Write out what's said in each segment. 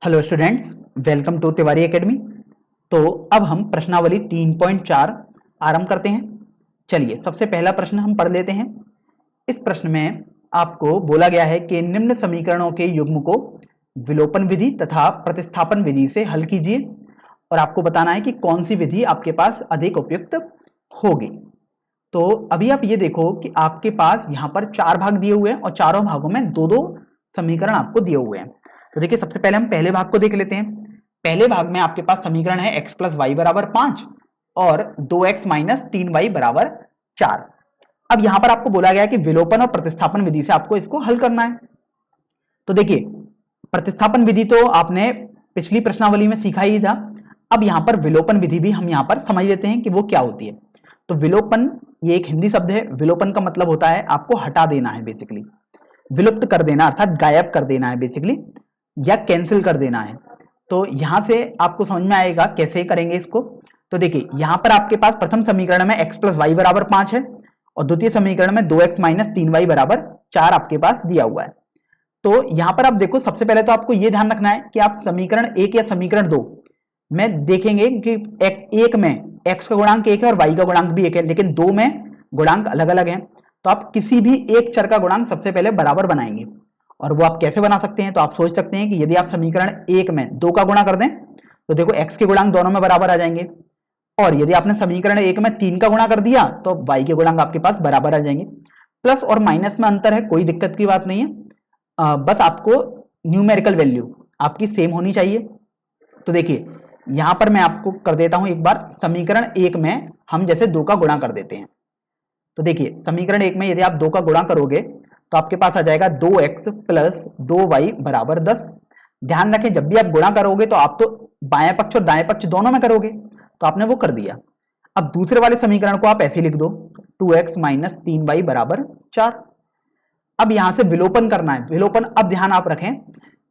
Hello students, welcome to Tiwari academy. तो अब हम प्रश्नावली 3.4 आरंभ करते हैं। चलिए, सबसे पहला प्रश्न हम पढ़ लेते हैं। इस प्रश्न में आपको बोला गया है कि निम्न समीकरणों के युग्म को विलोपन विधि तथा प्रतिस्थापन विधि से हल कीजिए और आपको बताना है कि कौन सी विधि आपके पास अधिक उपयुक्त होगी। तो अभी आप ये देखो कि आपके पास यहाँ पर 4 भाग दिए हुए हैं और चारों भागों में दो दो समीकरण आपको दिए हुए हैं। तो देखिए, सबसे पहले हम पहले भाग को देख लेते हैं। पहले भाग में आपके पास समीकरण है x प्लस वाई बराबर 5 और 2x माइनस 3y बराबर 4। अब यहां पर आपको बोला गया है कि विलोपन और प्रतिस्थापन विधि से आपको इसको हल करना है। तो देखिए, प्रतिस्थापन विधि तो आपने पिछली प्रश्नावली में सीखा ही था। अब यहां पर विलोपन विधि भी हम यहां पर समझ लेते हैं कि वो क्या होती है। तो विलोपन ये एक हिंदी शब्द है। विलोपन का मतलब होता है आपको हटा देना है, बेसिकली विलुप्त कर देना, अर्थात गायब कर देना है बेसिकली, या कैंसिल कर देना है। तो यहां से आपको समझ में आएगा कैसे करेंगे इसको। तो देखिए, यहां पर आपके पास प्रथम समीकरण में x प्लस वाई बराबर 5 है और द्वितीय समीकरण में 2x माइनस 3y बराबर 4 आपके पास दिया हुआ है। तो यहां पर आप देखो, सबसे पहले तो आपको यह ध्यान रखना है कि आप समीकरण 1 या समीकरण 2 में देखेंगे कि एक में x का गुणांक 1 है और y का गुणांक भी 1 है, लेकिन 2 में गुणांक अलग अलग है। तो आप किसी भी एक चर का गुणांक सबसे पहले बराबर बनाएंगे। और वो आप कैसे बना सकते हैं? तो आप सोच सकते हैं कि यदि आप समीकरण 1 में 2 का गुणा कर दें तो देखो x के गुणांक दोनों में बराबर आ जाएंगे, और यदि आपने समीकरण 1 में 3 का गुणा कर दिया तो y के गुणांक आपके पास बराबर आ जाएंगे। प्लस और माइनस में अंतर है, कोई दिक्कत की बात नहीं है। बस आपको न्यूमेरिकल वैल्यू आपकी सेम होनी चाहिए। तो देखिए, यहां पर मैं आपको कर देता हूं एक बार। समीकरण 1 में हम जैसे 2 का गुणा कर देते हैं। तो देखिए, समीकरण 1 में यदि आप 2 का गुणा करोगे तो आपके पास आ जाएगा 2x प्लस 2y बराबर 10। ध्यान रखें, जब भी आप गुणा करोगे तो आप तो बाएं पक्ष और दाएं पक्ष दोनों में करोगे, तो आपने वो कर दिया। अब दूसरे वाले समीकरण को आप ऐसे लिख दो, 2x माइनस 3y बराबर 4। अब यहां से विलोपन करना है। विलोपन, अब ध्यान आप रखें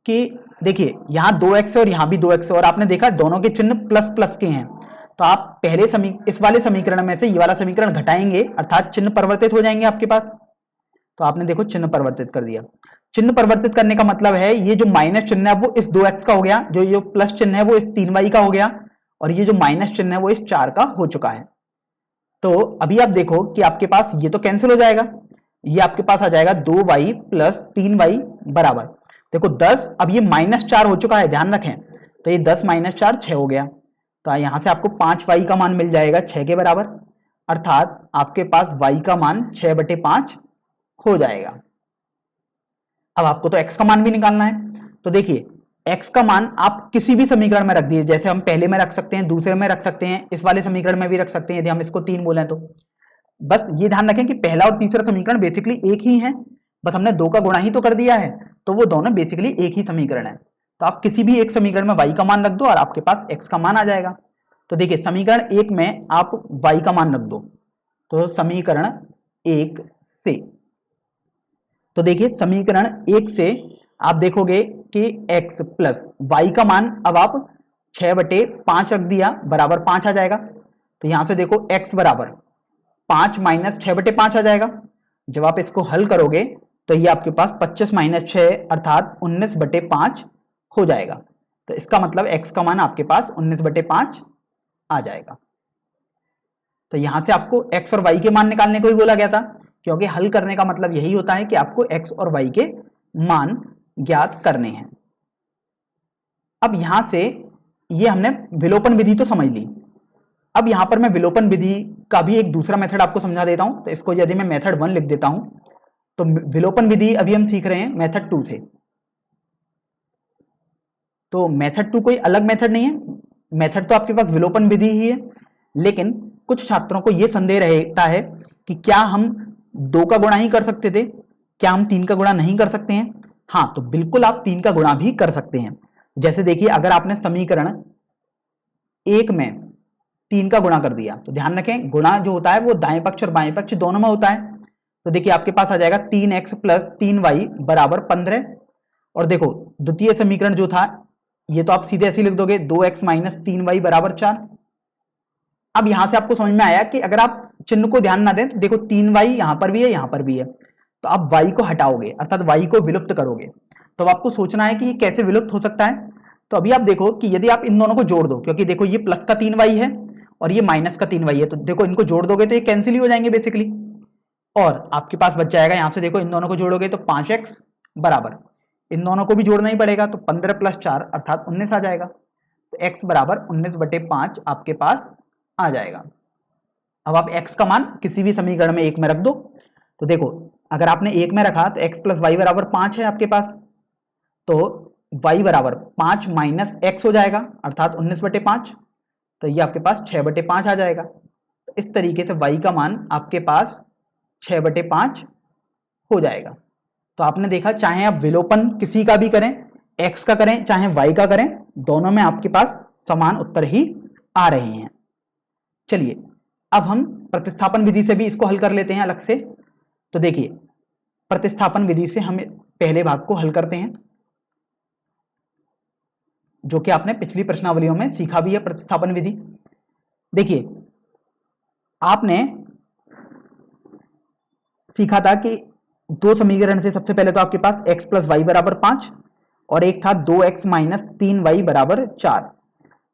कि देखिए, यहां 2x है और यहां भी 2x है, और आपने देखा दोनों के चिन्ह प्लस प्लस के हैं। तो आप पहले इस वाले समीकरण में से ये वाला समीकरण घटाएंगे, अर्थात चिन्ह परिवर्तित हो जाएंगे आपके पास। तो आपने देखो चिन्ह परिवर्तित कर दिया। चिन्ह परिवर्तित करने का मतलब है ये जो माइनस चिन्ह है वो इस 2x का हो गया, जो ये प्लस चिन्ह है वो इस 3y का हो गया, और ये जो माइनस चिन्ह है वो इस 4 का हो चुका है। तो अभी आप देखो कि आपके पास ये तो कैंसिल हो जाएगा, ये आपके पास आ जाएगा 2y प्लस 3y बराबर, देखो 10। अब ये -4 हो चुका है, ध्यान रखें। तो ये 10 माइनस 4 6 हो गया। तो यहां से आपको 5y का मान मिल जाएगा 6 के बराबर, अर्थात आपके पास y का मान 6/5 हो जाएगा। अब आपको तो x का मान भी निकालना है। तो देखिए, x का मान आप किसी भी समीकरण में रख दीजिए, जैसे हम पहले में रख सकते हैं, दूसरे में रख सकते हैं, इस वाले समीकरण में भी रख सकते हैं यदि हम इसको 3 बोलें तो। बस ये ध्यान रखें कि पहला और तीसरा समीकरण बेसिकली एक ही है, बस हमने 2 का गुणा ही तो कर दिया है, तो वो दोनों बेसिकली एक ही समीकरण है। तो आप किसी भी एक समीकरण में y का मान रख दो और आपके पास x का मान आ जाएगा। तो देखिए, समीकरण 1 में आप y का मान रख दो, तो समीकरण 1 से, तो देखिए समीकरण 1 से आप देखोगे कि x प्लस वाई का मान अब आप 6/5 रख दिया, बराबर 5 आ जाएगा। तो यहां से देखो x बराबर 5 माइनस 6/5 आ जाएगा। जब आप इसको हल करोगे तो ये आपके पास 25 माइनस 6 अर्थात 19/5 हो जाएगा। तो इसका मतलब x का मान आपके पास 19/5 आ जाएगा। तो यहां से आपको x और y के मान निकालने को ही बोला गया था, क्योंकि हल करने का मतलब यही होता है कि आपको x और y के मान ज्ञात करने हैं। अब यहां से ये हमने विलोपन विधि तो समझ ली। अब यहां पर मैं विलोपन विधि का भी एक दूसरा मेथड आपको समझा देता हूं। तो इसको यदि मैं मेथड 1 लिख देता हूं, तो विलोपन विधि अभी हम सीख रहे हैं मेथड 2 से। तो मेथड 2 कोई अलग मेथड नहीं है, मेथड तो आपके पास विलोपन विधि ही है। लेकिन कुछ छात्रों को यह संदेह रहता है कि क्या हम 2 का गुणा ही कर सकते थे, क्या हम 3 का गुणा नहीं कर सकते हैं? हाँ, तो बिल्कुल आप 3 का गुणा भी कर सकते हैं। जैसे देखिए, अगर आपने समीकरण 1 में 3 का गुणा कर दिया, तो ध्यान रखें गुणा जो होता है वो दाएं पक्ष और बाएं पक्ष दोनों में होता है। तो देखिए, आपके पास आ जाएगा 3x प्लस 3y बराबर 15। और देखो द्वितीय समीकरण जो था ये तो आप सीधे ऐसे लिख दोगे, 2x माइनस 3y बराबर 4। अब यहां से आपको समझ में आया कि अगर आप चिन्ह को ध्यान ना दें तो देखो 3y यहां पर भी है, यहां पर भी है, तो आप y को हटाओगे अर्थात y को विलुप्त करोगे। तो आपको सोचना है कि ये कैसे विलुप्त हो सकता है। तो अभी आप देखो कि यदि आप इन दोनों को जोड़ दो, क्योंकि देखो ये प्लस का 3y है और ये माइनस का 3y है, तो देखो इनको जोड़ दोगे तो ये कैंसिल ही हो जाएंगे बेसिकली, और आपके पास बच जाएगा यहां से, देखो इन दोनों को जोड़ोगे तो 5x बराबर, इन दोनों को भी जोड़ना ही पड़ेगा, तो 15 + 4 अर्थात 19 आ जाएगा। तो x बराबर 19/5 आपके पास आ जाएगा। अब आप x का मान किसी भी समीकरण में एक में रख दो, तो देखो अगर आपने एक में रखा तो x + y बराबर 5 है आपके पास, तो y बराबर 5 - x हो जाएगा अर्थात 19/5, तो ये आपके पास 6/5 आ जाएगा। तो इस तरीके से y का मान आपके पास 6/5 हो जाएगा। तो आपने देखा, चाहे आप विलोपन किसी का भी करें, x का करें चाहे y का करें, दोनों में आपके पास समान उत्तर ही आ रहे हैं। चलिए अब हम प्रतिस्थापन विधि से भी इसको हल कर लेते हैं अलग से। तो देखिए प्रतिस्थापन विधि से हम पहले भाग को हल करते हैं, जो कि आपने पिछली प्रश्नावलियों में सीखा भी है प्रतिस्थापन विधि। देखिए आपने सीखा था कि दो समीकरण थे, सबसे पहले तो आपके पास x + y बराबर 5 और एक था 2x - 3y बराबर 4।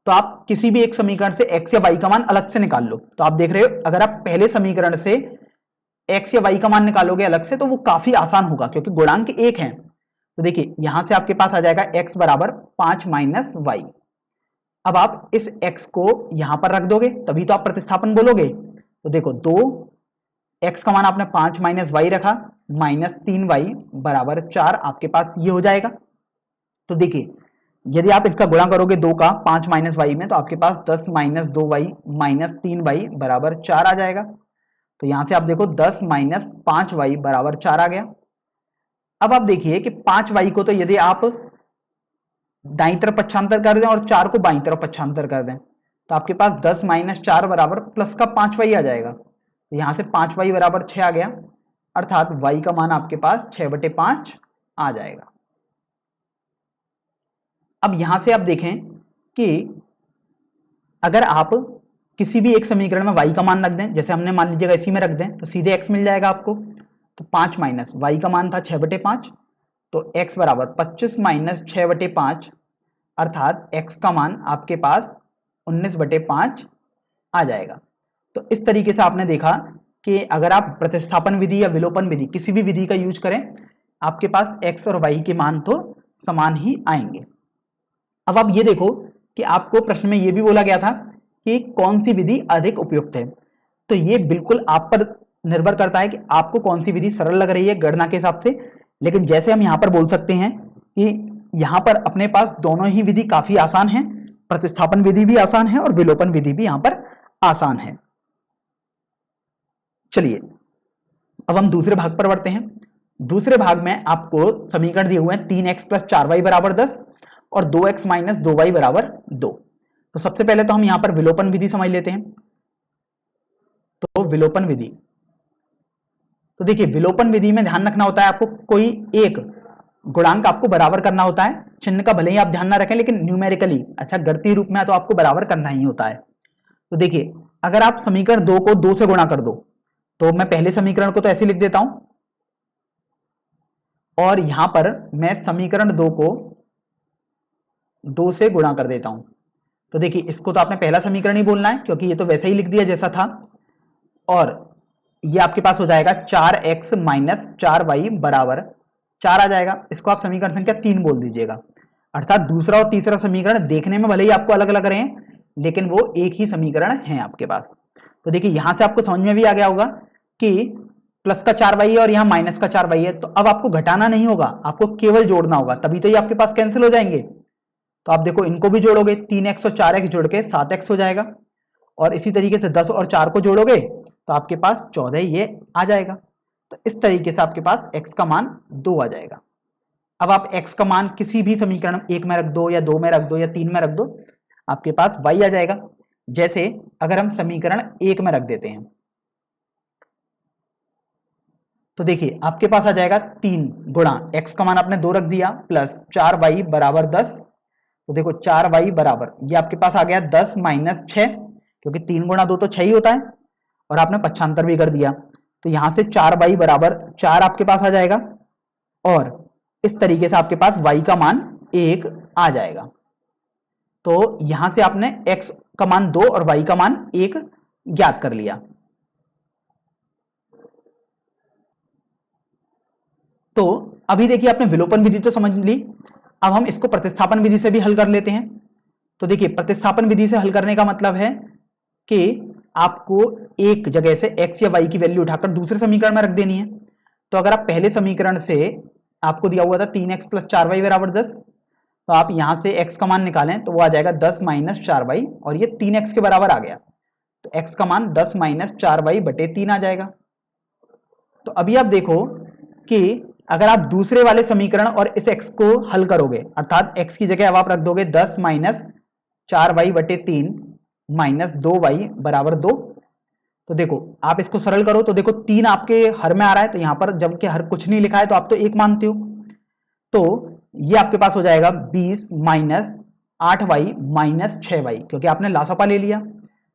तो आप किसी भी एक समीकरण से x या y का मान अलग से निकाल लो। तो आप देख रहे हो अगर आप पहले समीकरण से x या y का मान निकालोगे अलग से तो वो काफी आसान होगा, क्योंकि गुणांक एक है। तो देखिए यहां से आपके पास आ जाएगा x बराबर 5 - y। अब आप इस x को यहां पर रख दोगे तभी तो आप प्रतिस्थापन बोलोगे। तो देखो 2x का मान आपने 5 - y रखा, -3y बराबर 4 आपके पास ये हो जाएगा। तो देखिए यदि आप इसका गुणा करोगे 2 का 5 - y में, तो आपके पास 10 - 2y - 3y बराबर 4 आ जाएगा। तो यहां से आप देखो 10 - 5y बराबर 4 आ गया। अब आप देखिए कि 5y को तो यदि आप दाईं तरफ पक्षांतर कर दें और 4 को बाईं तरफ पक्षांतर कर दें, तो आपके पास 10 - 4 बराबर प्लस का 5y आ जाएगा। तो यहां से 5y बराबर 6 आ गया, अर्थात y का मान आपके पास 6/5 आ जाएगा। अब यहां से आप देखें कि अगर आप किसी भी एक समीकरण में y का मान रख दें, जैसे हमने मान लीजिएगा इसी में रख दें, तो सीधे x मिल जाएगा आपको। तो 5 - y का मान था 6/5, तो x बराबर 25 - 6/5 अर्थात x का मान आपके पास 19/5 आ जाएगा। तो इस तरीके से आपने देखा कि अगर आप प्रतिस्थापन विधि या विलोपन विधि किसी भी विधि का यूज करें, आपके पास x और y के मान तो समान ही आएंगे। अब आप ये देखो कि आपको प्रश्न में ये भी बोला गया था कि कौन सी विधि अधिक उपयुक्त है। तो ये बिल्कुल आप पर निर्भर करता है कि आपको कौन सी विधि सरल लग रही है गणना के हिसाब से। लेकिन जैसे हम यहाँ पर बोल सकते हैं कि यहाँ पर अपने पास दोनों ही विधि काफी आसान है, प्रतिस्थापन विधि भी आसान है और विलोपन विधि भी यहाँ पर आसान है। चलिए अब हम दूसरे भाग पर बढ़ते हैं। दूसरे भाग में आपको समीकरण दिए हुए हैं 3x + 4y बराबर 10 और 2x - 2y बराबर 2। तो सबसे पहले तो हम यहां पर विलोपन विधि समझ लेते हैं। तो विलोपन विधि, तो देखिए विलोपन विधि में ध्यान रखना होता है आपको, कोई एक गुणांक आपको बराबर करना होता है। चिन्ह का भले ही आप ध्यान ना रखें, लेकिन न्यूमेरिकली अच्छा गणितीय रूप में तो आपको बराबर करना ही होता है। तो देखिए अगर आप समीकरण 2 को 2 से गुणा कर दो, तो मैं पहले समीकरण को तो ऐसे लिख देता हूं और यहां पर मैं समीकरण 2 को 2 से गुणा कर देता हूं। तो देखिए इसको तो आपने पहला समीकरण ही बोलना है, क्योंकि ये तो वैसे ही लिख दिया जैसा था। और ये आपके पास हो जाएगा 4x - 4y बराबर 4 आ जाएगा। इसको आप समीकरण संख्या 3 बोल दीजिएगा। अर्थात दूसरा और तीसरा समीकरण देखने में भले ही आपको अलग अलग रहे हैं, लेकिन वो एक ही समीकरण है आपके पास। तो देखिए यहां से आपको समझ में भी आ गया होगा कि प्लस का 4y है और यहाँ माइनस का 4y है। तो अब आपको घटाना नहीं होगा, आपको केवल जोड़ना होगा, तभी तो ये आपके पास कैंसिल हो जाएंगे। तो आप देखो इनको भी जोड़ोगे, 3x और 4x जोड़ के 7x हो जाएगा, और इसी तरीके से 10 और 4 को जोड़ोगे तो आपके पास 14 ये आ जाएगा। तो इस तरीके से आपके पास x का मान 2 आ जाएगा। अब आप x का मान किसी भी समीकरण 1 में रख दो या 2 में रख दो या 3 में रख दो, आपके पास y आ जाएगा। जैसे अगर हम समीकरण 1 में रख देते हैं, तो देखिए आपके पास आ जाएगा 3 गुणा x का मान आपने 2 रख दिया प्लस 4y बराबर 10। तो देखो 4y बराबर ये आपके पास आ गया 10 - 6, क्योंकि 3 गुणा 2 तो 6 ही होता है, और आपने पक्षांतर भी कर दिया। तो यहां से 4y बराबर 4 आपके पास आ जाएगा, और इस तरीके से आपके पास y का मान 1 आ जाएगा। तो यहां से आपने x का मान 2 और y का मान 1 ज्ञात कर लिया। तो अभी देखिए आपने विलोपन विधि तो समझ ली, अब हम इसको प्रतिस्थापन विधि से भी हल कर लेते हैं। तो देखिए प्रतिस्थापन विधि से हल करने का मतलब है कि आपको एक जगह से x या y की वैल्यू उठाकर दूसरे समीकरण में रख देनी है। तो अगर आप पहले समीकरण से आपको दिया हुआ था 3x + 4y = 10, तो आप यहां से x का मान निकालें तो वो आ जाएगा 10 - 4y और ये 3x के बराबर आ गया। तो x का मान 10 - 4y/3 आ जाएगा। तो अभी आप देखो कि अगर आप दूसरे वाले समीकरण और इस x को हल करोगे, अर्थात x की जगह अब आप रख दोगे 10 - 4y/3 - 2y = 2। तो देखो आप इसको सरल करो तो देखो 3 आपके हर में आ रहा है, तो यहां पर जबकि हर कुछ नहीं लिखा है तो आप तो 1 मानते हो। तो ये आपके पास हो जाएगा 20 - 8y - 6y, क्योंकि आपने लासापा ले लिया,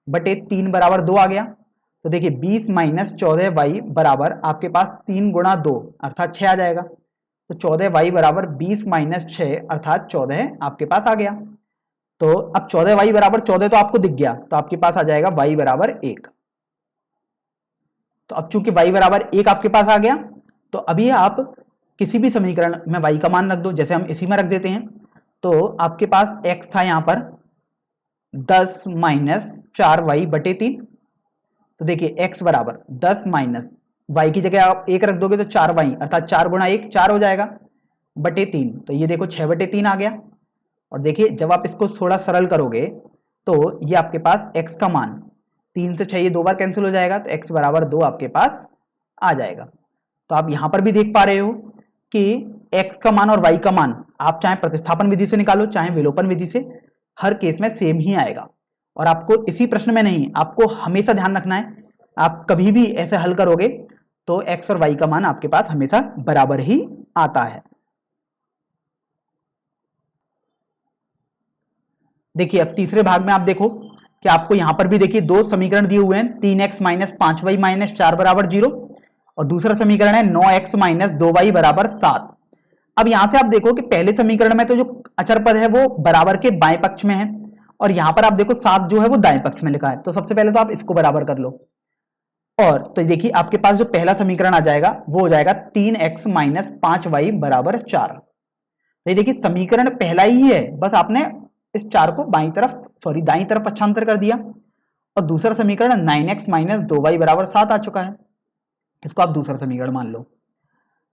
बटे 3 = 2 आ गया। तो देखिए 20 - 14y बराबर आपके पास 3 × 2 अर्थात 6 आ जाएगा। तो 14y बराबर 20 - 6 अर्थात 14 आपके पास आ गया। तो अब 14y बराबर 14 तो आपको दिख गया, तो आपके पास आ जाएगा y बराबर 1। तो अब चूंकि y बराबर 1 आपके पास आ गया, तो अभी आप किसी भी समीकरण में y का मान रख दो, जैसे हम इसी में रख देते हैं। तो आपके पास x था यहां पर 10 - 4y/3। तो देखिए x बराबर 10 माइनस y की जगह आप 1 रख दोगे तो 4y अर्थात 4 × 1 4 हो जाएगा बटे 3। तो ये देखो 6/3 आ गया। और देखिए जब आप इसको थोड़ा सरल करोगे तो ये आपके पास x का मान 3 से 6 ये 2 बार कैंसिल हो जाएगा, तो x बराबर 2 आपके पास आ जाएगा। तो आप यहां पर भी देख पा रहे हो कि x का मान और y का मान आप चाहे प्रतिस्थापन विधि से निकालो चाहे विलोपन विधि से, हर केस में सेम ही आएगा। और आपको इसी प्रश्न में नहीं, आपको हमेशा ध्यान रखना है, आप कभी भी ऐसे हल करोगे तो x और y का मान आपके पास हमेशा बराबर ही आता है। देखिए अब तीसरे भाग में आप देखो कि आपको यहां पर भी देखिए दो समीकरण दिए हुए हैं, 3x - 5y - 4 = 0 और दूसरा समीकरण है 9x - 2y = 7। अब यहां से आप देखो कि पहले समीकरण में तो जो अचर पद है वो बराबर के बाएं पक्ष में है और यहां पर आप देखो 7 जो है वो दाएं पक्ष में लिखा है। तो सबसे पहले तो आप इसको बराबर कर लो, और तो देखिए आपके पास जो पहला समीकरण आ जाएगा वो हो जाएगा 3x - 5y = 4। तो ये देखिए समीकरण पहला ही है, बस आपने इस 4 को दाईं तरफ पक्षांतर कर दिया। और दूसरा समीकरण 9x - 2y = 7 आ चुका है, इसको आप दूसरा समीकरण मान लो।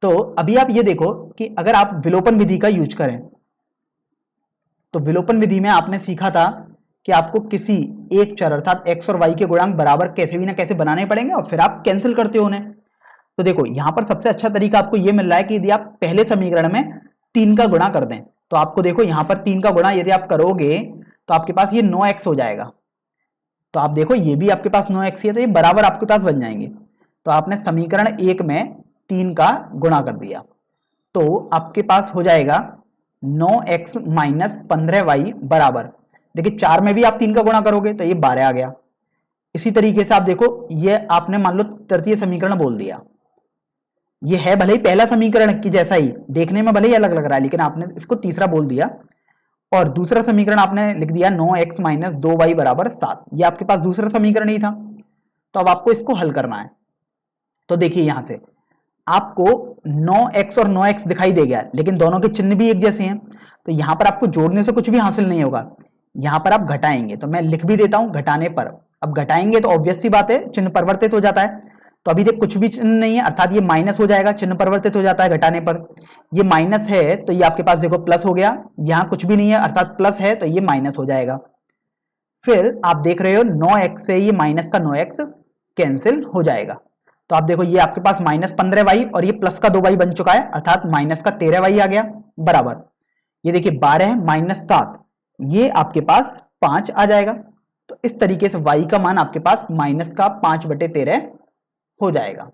तो अभी आप ये देखो कि अगर आप विलोपन विधि का यूज करें तो विलोपन विधि में आपने सीखा था कि आपको किसी एक चर अर्थात x और y के गुणांक बराबर कैसे भी ना कैसे बनाने पड़ेंगे और फिर आप कैंसिल करते हो उन्हें। तो देखो यहां पर सबसे अच्छा तरीका आपको यह मिल रहा है कि यदि आप पहले समीकरण में 3 का गुणा कर दें, तो आपको देखो यहां पर 3 का गुणा यदि आप करोगे तो आपके पास ये 9x हो जाएगा। तो आप देखो ये भी आपके पास 9x है, तो ये बराबर आपके पास बन जाएंगे। तो आपने समीकरण 1 में 3 का गुणा कर दिया, तो आपके पास हो जाएगा 9x - 15y बराबर, देखिए 4 में भी आप 3 का गुणा करोगे तो ये 12 आ गया। इसी तरीके से आप देखो ये आपने मान लो तृतीय समीकरण बोल दिया, ये है भले ही पहला समीकरण की जैसा ही, देखने में भले ही अलग लग रहा है लेकिन आपने इसको तीसरा बोल दिया। और दूसरा समीकरण आपने लिख दिया 9x - 2y = 7, ये आपके पास दूसरा समीकरण ही था। तो अब आपको इसको हल करना है। तो देखिए यहां से आपको 9x और 9x दिखाई दे गया, लेकिन दोनों के चिन्ह भी एक जैसे हैं, तो यहां पर आपको जोड़ने से कुछ भी हासिल नहीं होगा, यहां पर आप घटाएंगे। तो मैं लिख भी देता हूं घटाने पर, अब घटाएंगे तो ऑब्वियस सी बात है चिन्ह परिवर्तित हो जाता है। तो अभी देख कुछ भी चिन्ह नहीं है अर्थात ये माइनस हो जाएगा, चिन्ह परिवर्तित हो जाता है घटाने पर। ये माइनस है तो ये आपके पास देखो प्लस हो गया, यहां कुछ भी नहीं है अर्थात प्लस है तो ये माइनस हो जाएगा। फिर आप देख रहे हो 9x से ये माइनस का 9x कैंसिल हो जाएगा। तो आप देखो ये आपके पास -15y और ये प्लस का 2y बन चुका है अर्थात माइनस का 13y आ गया बराबर, ये देखिए 12 -7 ये आपके पास 5 आ जाएगा। तो इस तरीके से y का मान आपके पास -5/13 हो जाएगा।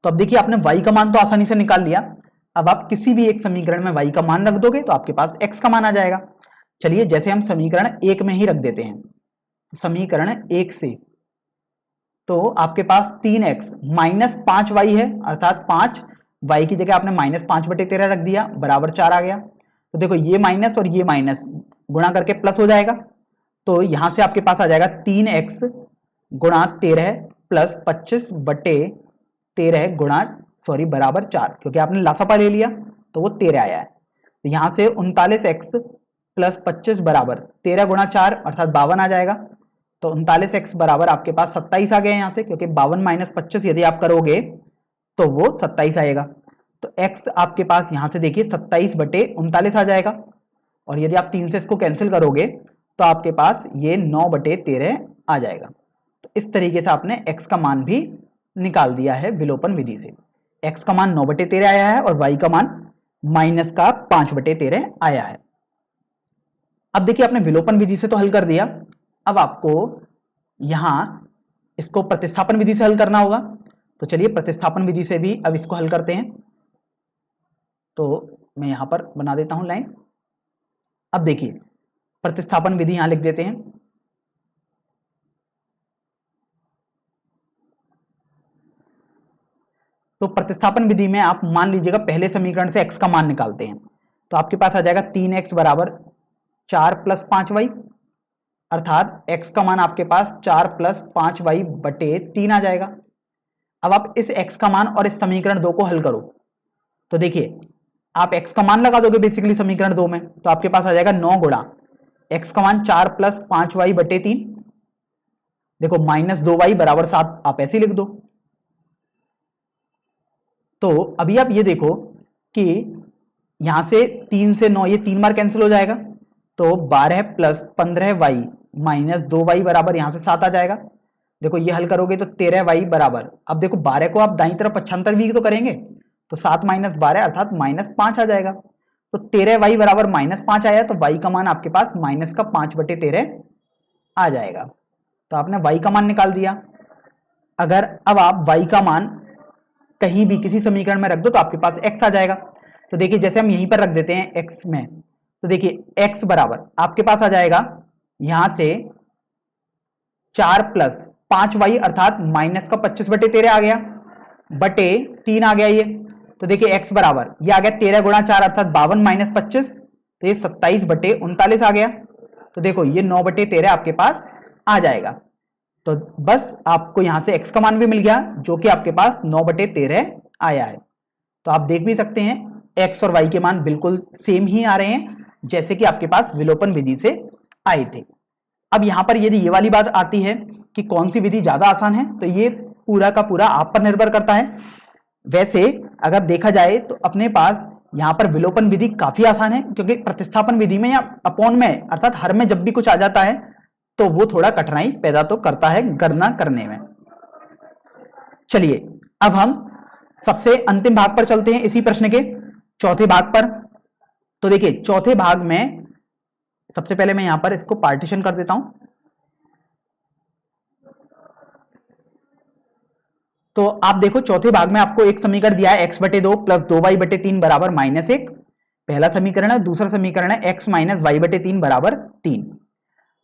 तो अब देखिए आपने y का मान तो आसानी से निकाल लिया, अब आप किसी भी एक समीकरण में y का मान रख दोगे तो आपके पास x का मान आ जाएगा। चलिए जैसे हम समीकरण 1 में ही रख देते हैं, समीकरण 1 से तो आपके पास 3x - 5y है अर्थात 5, y की जगह आपने -5/13 रख दिया बराबर 4 आ गया। तो देखो ये माइनस और ये माइनस गुणा करके प्लस हो जाएगा, तो यहां से आपके पास आ जाएगा 3x गुणा 13 प्लस 25/13 गुणा बराबर 4, क्योंकि आपने लासापा ले लिया तो वो 13 आया है। तो यहां से 39x प्लस 25 बराबर 13 गुणा 4 अर्थात 52 आ जाएगा। तो 39x बराबर आपके पास 27 आ गया यहाँ से, क्योंकि 52 माइनस 25 यदि आप करोगे तो वो 27 आएगा। तो x आपके पास यहाँ से देखिए 27/39 आ जाएगा, और यदि आप 3 से इसको कैंसिल करोगे तो आपके पास ये 9/13 आ जाएगा। तो इस तरीके से आपने x का मान भी निकाल दिया है विलोपन विधि से। x का मान 9/13 आया है और y का मान माइनस का 5/13 आया है। अब देखिए आपने विलोपन विधि से तो हल कर दिया, अब आपको यहां इसको प्रतिस्थापन विधि से हल करना होगा। तो चलिए प्रतिस्थापन विधि से भी अब इसको हल करते हैं। तो मैं यहां पर बना देता हूं लाइन। अब देखिए प्रतिस्थापन विधि यहां लिख देते हैं। तो प्रतिस्थापन विधि में आप मान लीजिएगा पहले समीकरण से x का मान निकालते हैं, तो आपके पास आ जाएगा 3x बराबर 4 प्लस 5y, अर्थात x का मान आपके पास 4 प्लस 5y/3 आ जाएगा। अब आप इस x का मान और इस समीकरण 2 को हल करो, तो देखिए आप x का मान लगा दोगे बेसिकली समीकरण 2 में, तो आपके पास आ जाएगा 9 गुणा x का मान 4 प्लस 5y/3, देखो माइनस 2y बराबर 7 आप ऐसे लिख दो। तो अभी आप ये देखो कि यहां से 3 से 9 ये 3 बार कैंसिल हो जाएगा, तो 12 प्लस 15y माइनस 2y बराबर यहां से 7 आ जाएगा। देखो ये हल करोगे तो 13y बराबर, अब देखो 12 को आप दाईं तरफ पक्षांतर भी तो करेंगे, तो 7 माइनस 12 अर्थात -5 आ जाएगा। तो 13y बराबर -5 आया, तो y का मान आपके पास माइनस का 5/13 आ जाएगा। तो आपने y का मान निकाल दिया। अगर अब आप y का मान कहीं भी किसी समीकरण में रख दो तो आपके पास x आ जाएगा। तो देखिए जैसे हम यहीं पर रख देते हैं x में, तो देखिए x बराबर आपके पास आ जाएगा यहां से 4 प्लस 5y अर्थात माइनस का 25/13 आ गया, बटे 3 आ गया ये। तो देखिए x बराबर ये आ गया 13 गुणा 4 अर्थात 52 माइनस 25, तो ये 27/39 आ गया। तो देखो ये 9/13 आपके पास आ जाएगा। तो बस आपको यहां से x का मान भी मिल गया जो कि आपके पास 9/13 आया है। तो आप देख भी सकते हैं x और y के मान बिल्कुल सेम ही आ रहे हैं जैसे कि आपके पास विलोपन विधि से आए थे। अब यहां पर यदि ये वाली बात आती है कि कौन सी विधि ज्यादा आसान है, तो ये पूरा का पूरा आप पर निर्भर करता है। वैसे अगर देखा जाए तो अपने पास यहां पर विलोपन विधि काफी आसान है, क्योंकि प्रतिस्थापन विधि में या अपॉन में अर्थात हर में जब भी कुछ आ जाता है तो वो थोड़ा कठिनाई पैदा तो करता है गणना करने में। चलिए अब हम सबसे अंतिम भाग पर चलते हैं, इसी प्रश्न के चौथे भाग पर। तो देखिए चौथे भाग में सबसे पहले मैं यहां पर इसको पार्टीशन कर देता हूं। तो आप देखो चौथे भाग में आपको एक समीकरण दिया है x/2 प्लस 2y/3 बराबर -1, पहला समीकरण है। दूसरा समीकरण है x माइनस y/3 बराबर 3।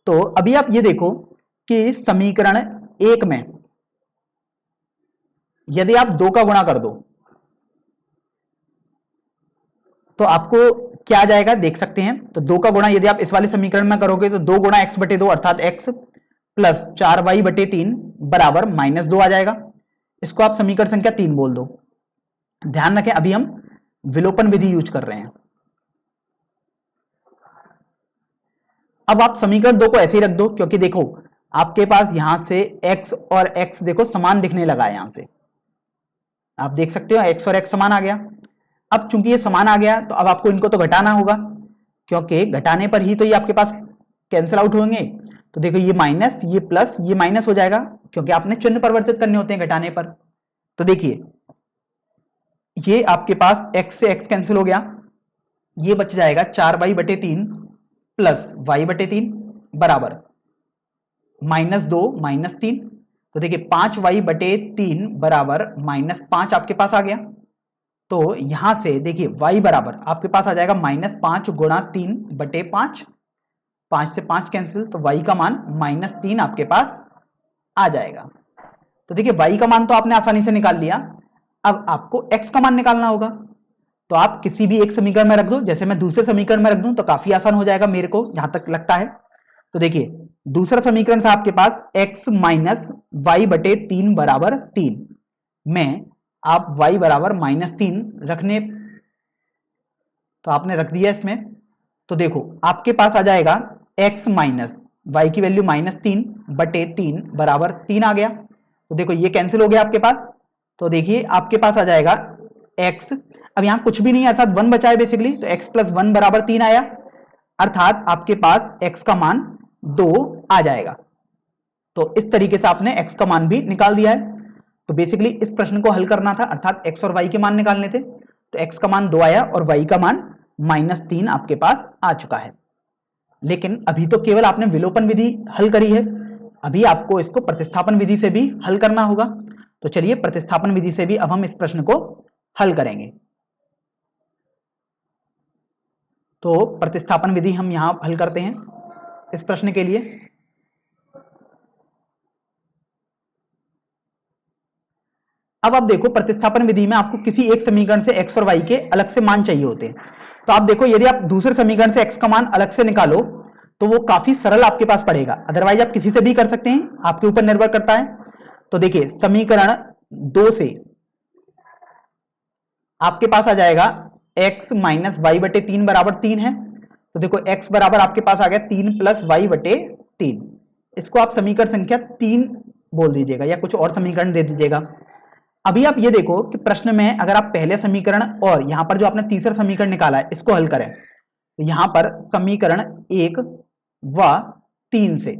तो अभी आप ये देखो कि समीकरण 1 में यदि आप 2 का गुणा कर दो तो आपको क्या आ जाएगा देख सकते हैं। तो 2 का गुणा यदि आप इस वाले समीकरण में करोगे तो 2 गुणा x/2 अर्थात x प्लस 4y/3 बराबर -2 आ जाएगा। इसको आप समीकरण संख्या 3 बोल दो। ध्यान रखें अभी हम विलोपन विधि यूज कर रहे हैं। अब आप समीकरण 2 को ऐसे ही रख दो, क्योंकि देखो आपके पास यहां से x और x देखो समान दिखने लगा है। यहां से आप देख सकते हो x और x समान आ गया। अब चूंकि ये समान आ गया तो अब आपको इनको तो घटाना होगा, क्योंकि घटाने पर ही तो ये आपके पास कैंसिल आउट होंगे। तो देखो ये माइनस ये प्लस ये माइनस हो जाएगा, क्योंकि आपने चिन्ह परिवर्तित करने होते हैं घटाने पर। तो देखिए ये आपके पास x से x कैंसिल हो गया, ये बच जाएगा 4y/3 प्लस y/3 बराबर -2 -3। तो देखिए 5y/3 बराबर -5 आपके पास आ गया। तो यहां से देखिए y बराबर आपके पास आ जाएगा -5 गुणा 3/5, 5 से 5 कैंसिल, तो y का मान -3 आपके पास आ जाएगा। तो देखिए y का मान तो आपने आसानी से निकाल लिया, अब आपको x का मान निकालना होगा। तो आप किसी भी एक समीकरण में रख दो, जैसे मैं दूसरे समीकरण में रख दूं तो काफी आसान हो जाएगा मेरे को जहां तक लगता है। तो देखिए दूसरा समीकरण था आपके पास x माइनस वाई बटे 3 बराबर 3 में आप y बराबर -3 रखने, तो आपने रख दिया इसमें। तो देखो आपके पास आ जाएगा x माइनस वाई की वैल्यू -3 बटे 3 बराबर 3 आ गया। तो देखो ये कैंसिल हो गया आपके पास। तो देखिए आपके पास आ जाएगा x, अब यहां कुछ भी नहीं है अर्थात 1 बचा है बेसिकली, तो x प्लस 1 बराबर 3 आया, अर्थात आपके पास x का मान 2 आ जाएगा। तो इस तरीके से आपने x का मान भी निकाल दिया है। तो बेसिकली इस प्रश्न को हल करना था, अर्थात x और y के मान निकालने थे। तो x का मान 2 आया और y का मान -3 आपके पास आ चुका है। लेकिन अभी तो केवल आपने विलोपन विधि हल करी है, अभी आपको इसको प्रतिस्थापन विधि से भी हल करना होगा। तो चलिए प्रतिस्थापन विधि से भी अब हम इस प्रश्न को हल करेंगे। तो प्रतिस्थापन विधि हम यहां हल करते हैं इस प्रश्न के लिए। अब आप देखो प्रतिस्थापन विधि में आपको किसी एक समीकरण से x और y के अलग से मान चाहिए होते हैं। तो आप देखो यदि आप दूसरे समीकरण से x का मान अलग से निकालो तो वो काफी सरल आपके पास पड़ेगा, अदरवाइज आप किसी से भी कर सकते हैं, आपके ऊपर निर्भर करता है। तो देखिए समीकरण 2 से आपके पास आ जाएगा x माइनस वाई बटे 3 बराबर 3 है। तो देखो x बराबर आपके पास आ गया 3 प्लस वाई बटे 3, इसको आप समीकरण संख्या 3 बोल दीजिएगा या कुछ और समीकरण दे दीजिएगा। अभी आप ये देखो कि प्रश्न में अगर आप पहले समीकरण और यहां पर जो आपने तीसरा समीकरण निकाला है इसको हल करें, तो यहां पर समीकरण 1 व 3 से,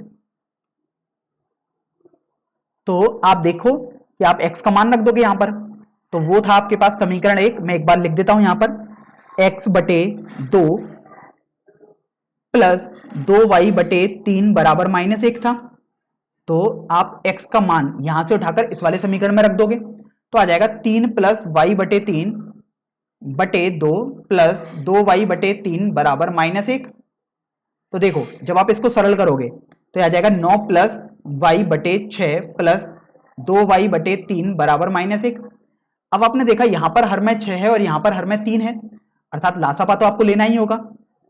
तो आप देखो कि आप x का मान रख दोगे यहां पर। तो वो था आपके पास समीकरण 1, मैं एक बार लिख देता हूं यहां पर, x बटे 2 प्लस 2y बटे 3 बराबर -1 था। तो आप x का मान यहां से उठाकर इस वाले समीकरण में रख दोगे, तो आ जाएगा 3 प्लस वाई बटे 3 बटे 2 प्लस 2y बटे 3 बराबर -1। तो देखो जब आप इसको सरल करोगे तो आ जाएगा 9 प्लस वाई बटे 6 प्लस 2y बटे 3 बराबर -1। अब आपने देखा यहां पर हर में 6 है और यहां पर हर में 3 है, अर्थात लासापा तो आपको लेना ही होगा।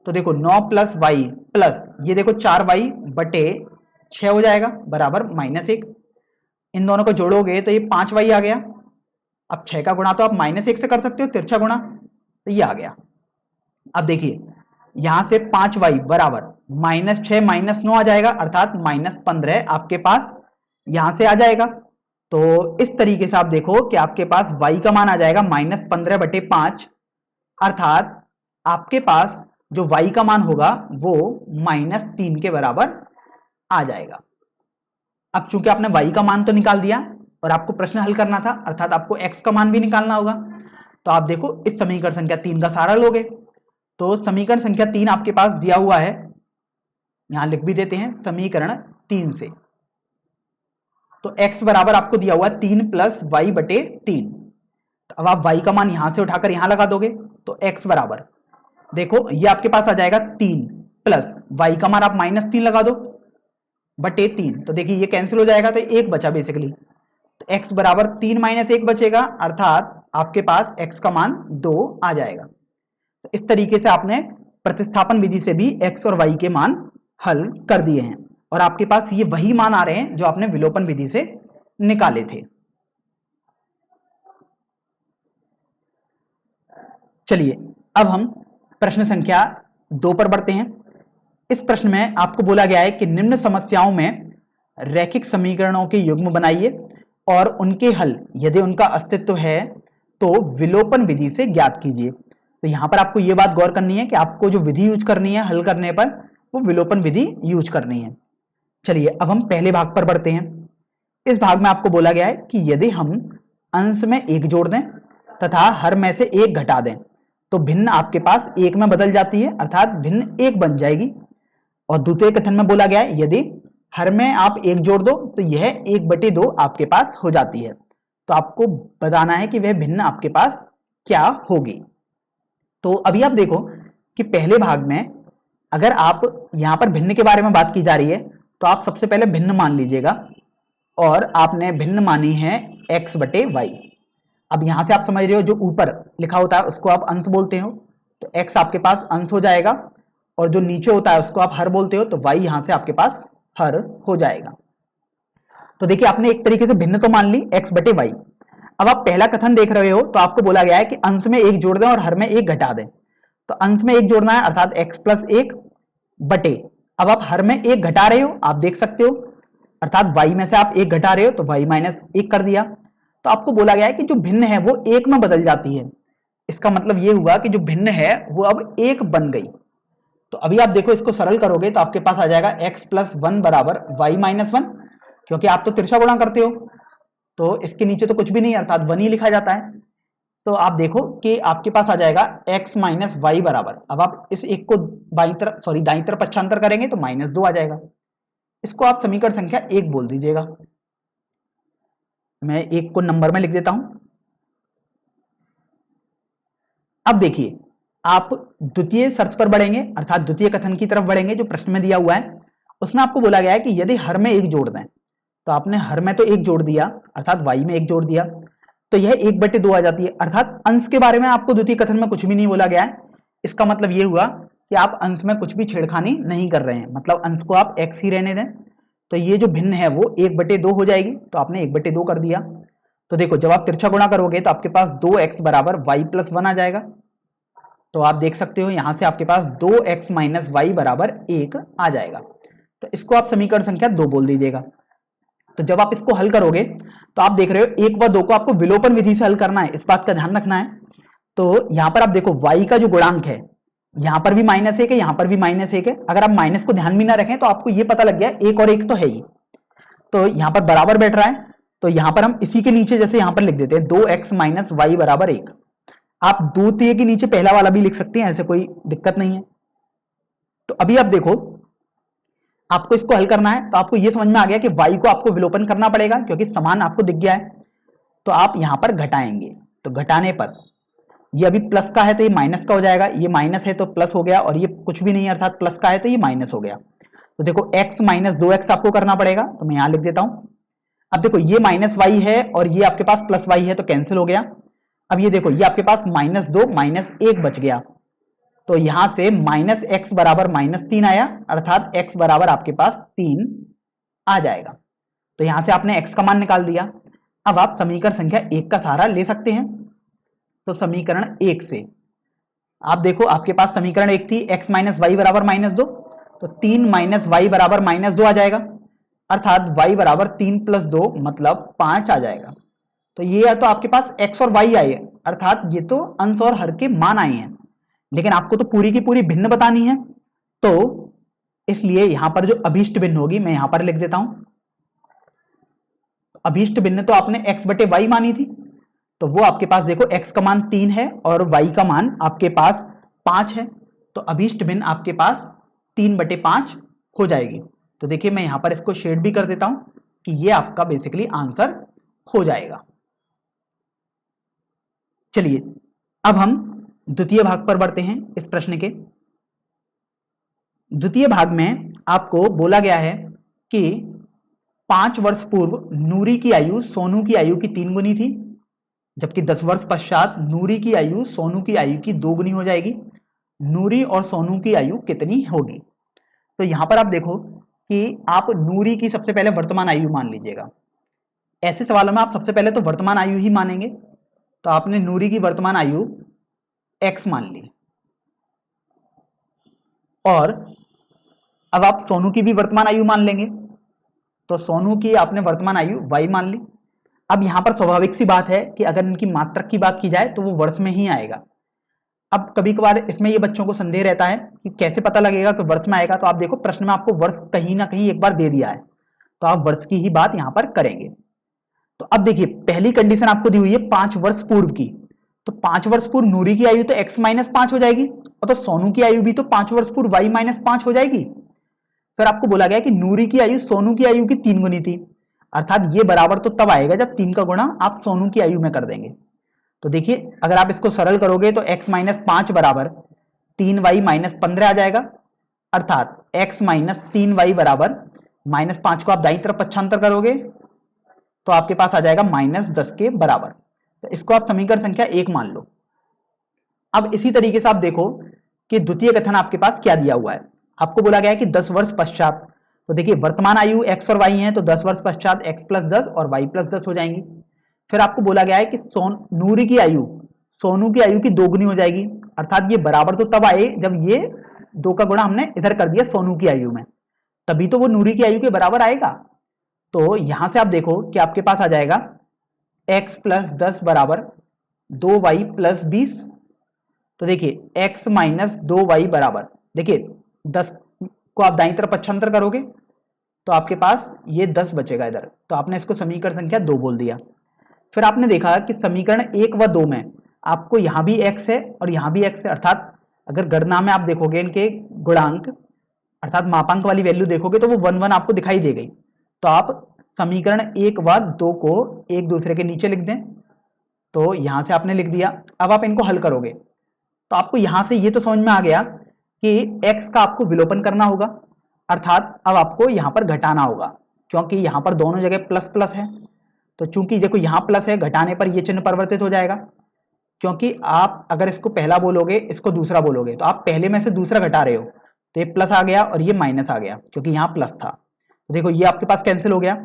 तो देखो 9 प्लस वाई प्लस ये देखो 4y बटे 6 हो जाएगा बराबर -1। इन दोनों को जोड़ोगे तो ये 5y आ गया। अब 6 का गुणा तो आप -1 से कर सकते हो, तिरछा गुणा, तो ये आ गया। अब देखिए यहां से 5y बराबर -6 -9 आ जाएगा, अर्थात -15 आपके पास यहां से आ जाएगा। तो इस तरीके से आप देखो कि आपके पास y का मान आ जाएगा -15 बटे 5, अर्थात आपके पास जो y का मान होगा वो -3 के बराबर आ जाएगा। अब चूंकि आपने y का मान तो निकाल दिया और आपको प्रश्न हल करना था, अर्थात आपको x का मान भी निकालना होगा। तो आप देखो इस समीकरण संख्या 3 का सारा लोगे, तो समीकरण संख्या 3 आपके पास दिया हुआ है, यहां लिख भी देते हैं समीकरण 3 से। तो x बराबर आपको दिया हुआ है 3 प्लस वाई बटे 3। अब आप y का मान यहां से उठाकर यहां लगा दोगे तो x बराबर देखो ये आपके पास आ जाएगा 3 प्लस y का मान आप -3 लगा दो बटे 3, तो देखिए ये कैंसिल हो जाएगा, तो 1 बचा बेसिकली। तो x बराबर 3 - 1 बचेगा, अर्थात आपके पास x का मान 2 आ जाएगा। तो इस तरीके से आपने प्रतिस्थापन विधि से भी x और y के मान हल कर दिए हैं और आपके पास ये वही मान आ रहे हैं जो आपने विलोपन विधि से निकाले थे। चलिए अब हम प्रश्न संख्या 2 पर बढ़ते हैं। इस प्रश्न में आपको बोला गया है कि निम्न समस्याओं में रैखिक समीकरणों के युग्म बनाइए और उनके हल यदि उनका अस्तित्व है तो विलोपन विधि से ज्ञात कीजिए। तो यहां पर आपको यह बात गौर करनी है कि आपको जो विधि यूज करनी है हल करने पर वो विलोपन विधि यूज करनी है। चलिए अब हम पहले भाग पर बढ़ते हैं। इस भाग में आपको बोला गया है कि यदि हम अंश में 1 जोड़ दें तथा हर में से 1 घटा दें तो भिन्न आपके पास 1 में बदल जाती है, अर्थात भिन्न 1 बन जाएगी। और दूसरे कथन में बोला गया है यदि हर में आप 1 जोड़ दो तो यह 1/2 आपके पास हो जाती है। तो आपको बताना है कि वह भिन्न आपके पास क्या होगी। तो अभी आप देखो कि पहले भाग में अगर आप यहां पर भिन्न के बारे में बात की जा रही है तो आप सबसे पहले भिन्न मान लीजिएगा और आपने भिन्न मानी है x/y। अब यहां से आप समझ रहे हो जो ऊपर लिखा होता है उसको आप अंश बोलते हो, तो x आपके पास अंश हो जाएगा, और जो नीचे होता है उसको आप हर बोलते हो, तो y यहां से आपके पास हर हो जाएगा। तो देखिए आपने एक तरीके से भिन्न तो मान ली x बटे वाई। अब आप पहला कथन देख रहे हो तो आपको बोला गया है कि अंश में एक जोड़ दें और हर में एक घटा दें। तो अंश में एक जोड़ना है अर्थात x प्लस एक बटे, अब आप हर में एक घटा रहे हो, आप देख सकते हो, अर्थात y में से आप एक घटा रहे हो तो y माइनस एक कर दिया। तो आपको बोला गया है कि जो भिन्न है वो एक में बदल जाती है। इसका मतलब ये हुआ कि जो भिन्न है वो अब एक बन गई। तो अभी आप देखो इसको सरल करोगे तो आपके पास आ जाएगा x प्लस वन बराबर वाई माइनस वन, क्योंकि आप तो तिरछा गुणा करते हो तो इसके नीचे तो कुछ भी नहीं अर्थात वन ही लिखा जाता है। तो आप देखो कि आपके पास आ जाएगा x माइनस वाई बराबर, अब आप इस एक को बाई तरफ दाई तरफ पक्षांतर करेंगे तो माइनस दो आ जाएगा। इसको आप समीकरण संख्या एक बोल दीजिएगा। मैं एक को नंबर में लिख देता हूं। अब देखिए आप द्वितीय शर्त पर बढ़ेंगे अर्थात द्वितीय कथन की तरफ बढ़ेंगे जो प्रश्न में दिया हुआ है। उसमें आपको बोला गया है कि यदि हर में एक जोड़ दें, तो आपने हर में तो एक जोड़ दिया अर्थात y में एक जोड़ दिया, तो यह एक बटे दो आ जाती है, अर्थात अंश के बारे में आपको द्वितीय कथन में कुछ भी नहीं बोला गया है। इसका मतलब यह हुआ कि आप अंश में कुछ भी छेड़खानी नहीं कर रहे हैं, मतलब अंश को आप x ही रहने दें। तो ये जो भिन्न है वो एक बटे दो हो जाएगी, तो आपने एक बटे दो कर दिया। तो देखो जब आप तिरछा गुणा करोगे तो आपके पास 2x बराबर वाई प्लस वन आ जाएगा। तो आप देख सकते हो यहां से आपके पास 2x माइनस वाई बराबर एक आ जाएगा। तो इसको आप समीकरण संख्या दो बोल दीजिएगा। तो जब आप इसको हल करोगे तो आप देख रहे हो एक व दो को आपको विलोपन विधि से हल करना है, इस बात का ध्यान रखना है। तो यहां पर आप देखो y का जो गुणांक है यहां पर भी माइनस एक है, यहां पर भी माइनस एक है। अगर आप माइनस को ध्यान में ना रखें तो आपको ये पता लग गया एक और एक तो है ही, तो यहां पर बराबर बैठ रहा है। तो यहां पर हम इसी के नीचे जैसे यहां पर लिख देते हैं 2x माइनस वाई बराबर एक। आप द्वितीय के नीचे पहला वाला भी लिख सकते हैं, ऐसे कोई दिक्कत नहीं है। तो अभी आप देखो आपको इसको हल करना है, तो आपको यह समझ में आ गया कि y को आपको विलोपन करना पड़ेगा क्योंकि समान आपको दिख गया है। तो आप यहां पर घटाएंगे, तो घटाने पर ये अभी प्लस का है तो ये माइनस का हो जाएगा, ये माइनस है तो प्लस हो गया, और ये कुछ भी नहीं है अर्थात प्लस का है तो ये माइनस हो गया। तो देखो x माइनस दो एक्स आपको करना पड़ेगा, तो मैं यहां लिख देता हूं। अब देखो ये माइनस वाई है और ये आपके पास प्लस वाई है तो कैंसिल हो गया। अब ये देखो ये आपके पास माइनस दो माइनस एक बच गया, तो यहां से माइनस एक्स बराबर माइनस तीन आया, अर्थात x बराबर आपके पास तीन आ जाएगा। तो यहां से आपने x का मान निकाल दिया। अब आप समीकरण संख्या एक का सहारा ले सकते हैं। तो समीकरण एक से आप देखो आपके पास समीकरण एक थी x माइनस वाई बराबर माइनस दो, तो तीन माइनस वाई बराबर माइनस दो आ जाएगा, अर्थात y बराबर तीन प्लस दो मतलब पांच आ जाएगा। तो ये तो आपके पास x और y आए, अर्थात ये तो अंश और हर के मान आए हैं, लेकिन आपको तो पूरी की पूरी भिन्न बतानी है, तो इसलिए यहां पर जो अभीष्ट भिन्न होगी मैं यहां पर लिख देता हूं। अभीष्ट भिन्न तो आपने x बटे वाई मानी थी, तो वो आपके पास देखो x का मान तीन है और y का मान आपके पास पांच है, तो अभीष्ट भिन्न आपके पास तीन बटे पांच हो जाएगी। तो देखिए मैं यहां पर इसको शेड भी कर देता हूं कि ये आपका बेसिकली आंसर हो जाएगा। चलिए अब हम द्वितीय भाग पर बढ़ते हैं। इस प्रश्न के द्वितीय भाग में आपको बोला गया है कि 5 वर्ष पूर्व नूरी की आयु सोनू की आयु की 3 गुनी थी, जबकि 10 वर्ष पश्चात नूरी की आयु सोनू की आयु की 2 गुनी हो जाएगी। नूरी और सोनू की आयु कितनी होगी? तो यहां पर आप देखो कि आप नूरी की सबसे पहले वर्तमान आयु मान लीजिएगा। ऐसे सवालों में आप सबसे पहले तो वर्तमान आयु ही मानेंगे, तो आपने नूरी की वर्तमान आयु x मान ली, और अब आप सोनू की भी वर्तमान आयु मान लेंगे, तो सोनू की आपने वर्तमान आयु y मान ली। अब यहां पर स्वाभाविक सी बात है कि अगर इनकी मात्रक की बात की जाए तो वो वर्ष में ही आएगा। अब कभी कभार इसमें ये बच्चों को संदेह रहता है कि कैसे पता लगेगा कि वर्ष में आएगा, तो आप देखो प्रश्न में आपको वर्ष कहीं ना कहीं एक बार दे दिया है, तो आप वर्ष की ही बात यहां पर करेंगे। तो अब देखिए पहली कंडीशन आपको दी हुई है 5 वर्ष पूर्व की, तो 5 वर्ष पूर्व नूरी की आयु तो x माइनस पांच हो जाएगी, और तो सोनू की आयु भी तो 5 वर्ष पूर्व y माइनस पांच हो जाएगी। फिर आपको बोला गया कि नूरी की आयु सोनू की आयु की 3 गुनी थी, अर्थात ये बराबर तो तब आएगा जब 3 का गुणा आप सोनू की आयु में कर देंगे। तो देखिए अगर आप इसको सरल करोगे तो x माइनस पांच बराबर 3y माइनस 15 आ जाएगा, अर्थात x माइनस 3y बराबर माइनस पांच को आप दाईं तरफ पक्षांतर करोगे तो आपके पास आ जाएगा माइनस 10 के बराबर। तो इसको आप समीकरण संख्या 1 मान लो। अब इसी तरीके से आप देखो कि द्वितीय कथन आपके पास क्या दिया हुआ है। आपको बोला गया है कि 10 वर्ष पश्चात, तो देखिए वर्तमान आयु x और y है, तो 10 वर्ष पश्चात x प्लस 10 और y प्लस 10 हो जाएंगी। फिर आपको बोला गया है कि नूरी की आयु सोनू की आयु की दोगुनी हो जाएगी, अर्थात ये बराबर तो तब आए जब ये 2 का गुणा हमने इधर कर दिया सोनू की आयु में, तभी तो वो नूरी की आयु के बराबर आएगा। तो यहां से आप देखो कि आपके पास आ जाएगा x प्लस 10 बराबर 2y प्लस 20। तो देखिए x माइनस 2y बराबर, देखिए 10 को आप दाईं तरफ पक्षांतर करोगे तो आपके पास ये 10 बचेगा इधर, तो आपने इसको समीकरण संख्या 2 बोल दिया। फिर आपने देखा कि समीकरण 1 व 2 में आपको यहां भी x है और यहां भी x है, अर्थात अगर गणना में आप देखोगे इनके गुणांक अर्थात मापांक वाली वैल्यू देखोगे तो वो 1 1 आपको दिखाई दे गई। तो आप समीकरण 1 व 2 को एक दूसरे के नीचे लिख दें, तो यहां से आपने लिख दिया। अब आप इनको हल करोगे तो आपको यहां से ये तो समझ में आ गया कि x का आपको विलोपन करना होगा, अर्थात अब आपको यहां पर घटाना होगा, क्योंकि यहां पर दोनों जगह प्लस प्लस है। तो चूंकि देखो यहां प्लस है, घटाने पर ये चिन्ह परिवर्तित हो जाएगा, क्योंकि आप अगर इसको पहला बोलोगे इसको दूसरा बोलोगे तो आप पहले में से दूसरा घटा रहे हो, तो ये प्लस आ गया और ये माइनस आ गया क्योंकि यहां प्लस था। तो देखो ये आपके पास कैंसिल हो गया,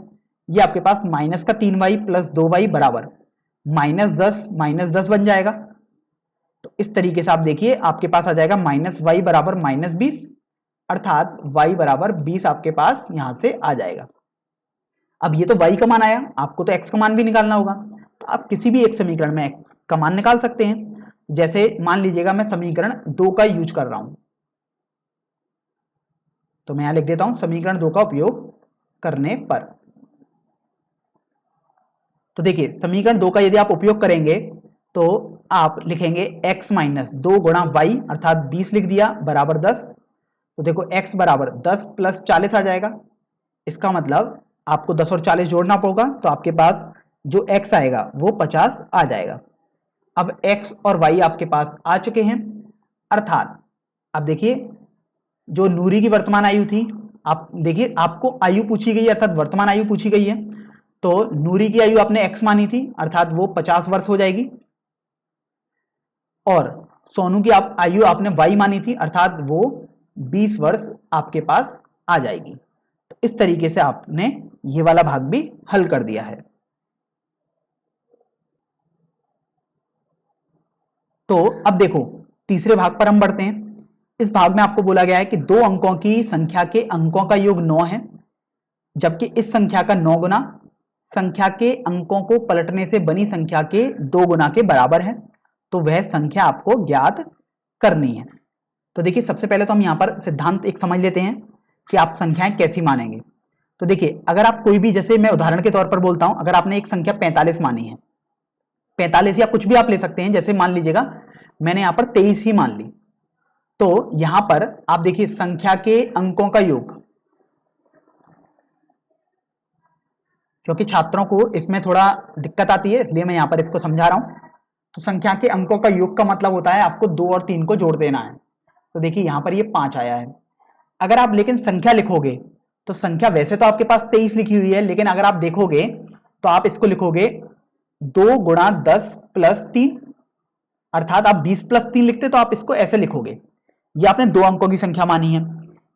ये आपके पास माइनस का 3y प्लस 2y बराबर माइनस 10 बन जाएगा। तो इस तरीके से आप देखिए आपके पास आ जाएगा माइनस वाई बराबर माइनस 20, अर्थात y बराबर 20 आपके पास यहां से आ जाएगा। अब ये तो y का मान आया, आपको तो x का मान भी निकालना होगा, तो आप किसी भी एक समीकरण में x का मान निकाल सकते हैं। जैसे मान लीजिएगा मैं समीकरण 2 का यूज कर रहा हूं, तो मैं यहां लिख देता हूं समीकरण 2 का उपयोग करने पर। तो देखिए समीकरण 2 का यदि आप उपयोग करेंगे तो आप लिखेंगे x माइनस 2 गुणा वाई अर्थात 20 लिख दिया बराबर 10। तो देखो x बराबर 10 प्लस 40 आ जाएगा, इसका मतलब आपको 10 और 40 जोड़ना होगा, तो आपके पास जो x आएगा वो 50 आ जाएगा। अब x और y आपके पास आ चुके हैं, अर्थात अब देखिए जो नूरी की वर्तमान आयु थी, आप देखिए आपको आयु पूछी गई है अर्थात वर्तमान आयु पूछी गई है, तो नूरी की आयु आपने x मानी थी अर्थात वो 50 वर्ष हो जाएगी, और सोनू की आयु आपने y मानी थी अर्थात वो 20 वर्ष आपके पास आ जाएगी। तो इस तरीके से आपने ये वाला भाग भी हल कर दिया है। तो अब देखो तीसरे भाग पर हम बढ़ते हैं। इस भाग में आपको बोला गया है कि 2 अंकों की संख्या के अंकों का योग 9 है, जबकि इस संख्या का 9 गुना संख्या के अंकों को पलटने से बनी संख्या के 2 गुना के बराबर है, तो वह संख्या आपको ज्ञात करनी है। तो देखिए सबसे पहले तो हम यहां पर सिद्धांत एक समझ लेते हैं कि आप संख्याएं कैसी मानेंगे। तो देखिए अगर आप कोई भी, जैसे मैं उदाहरण के तौर पर बोलता हूं, अगर आपने एक संख्या 45 मानी है, 45 या कुछ भी आप ले सकते हैं, जैसे मान लीजिएगा मैंने यहां पर 23 ही मान ली, तो यहां पर आप देखिए संख्या के अंकों का योग, क्योंकि छात्रों को इसमें थोड़ा दिक्कत आती है इसलिए मैं यहां पर इसको समझा रहा हूं। तो संख्या के अंकों का योग का मतलब होता है आपको 2 और 3 को जोड़ देना है। तो देखिए यहां पर ये 5 आया है। अगर आप लेकिन संख्या लिखोगे तो संख्या वैसे तो आपके पास 23 लिखी हुई है, लेकिन अगर आप देखोगे तो आप इसको लिखोगे 2 गुणा 10 प्लस 3, अर्थात आप 20 प्लस 3 लिखते तो आप इसको ऐसे लिखोगे। ये आपने 2 अंकों की संख्या मानी है।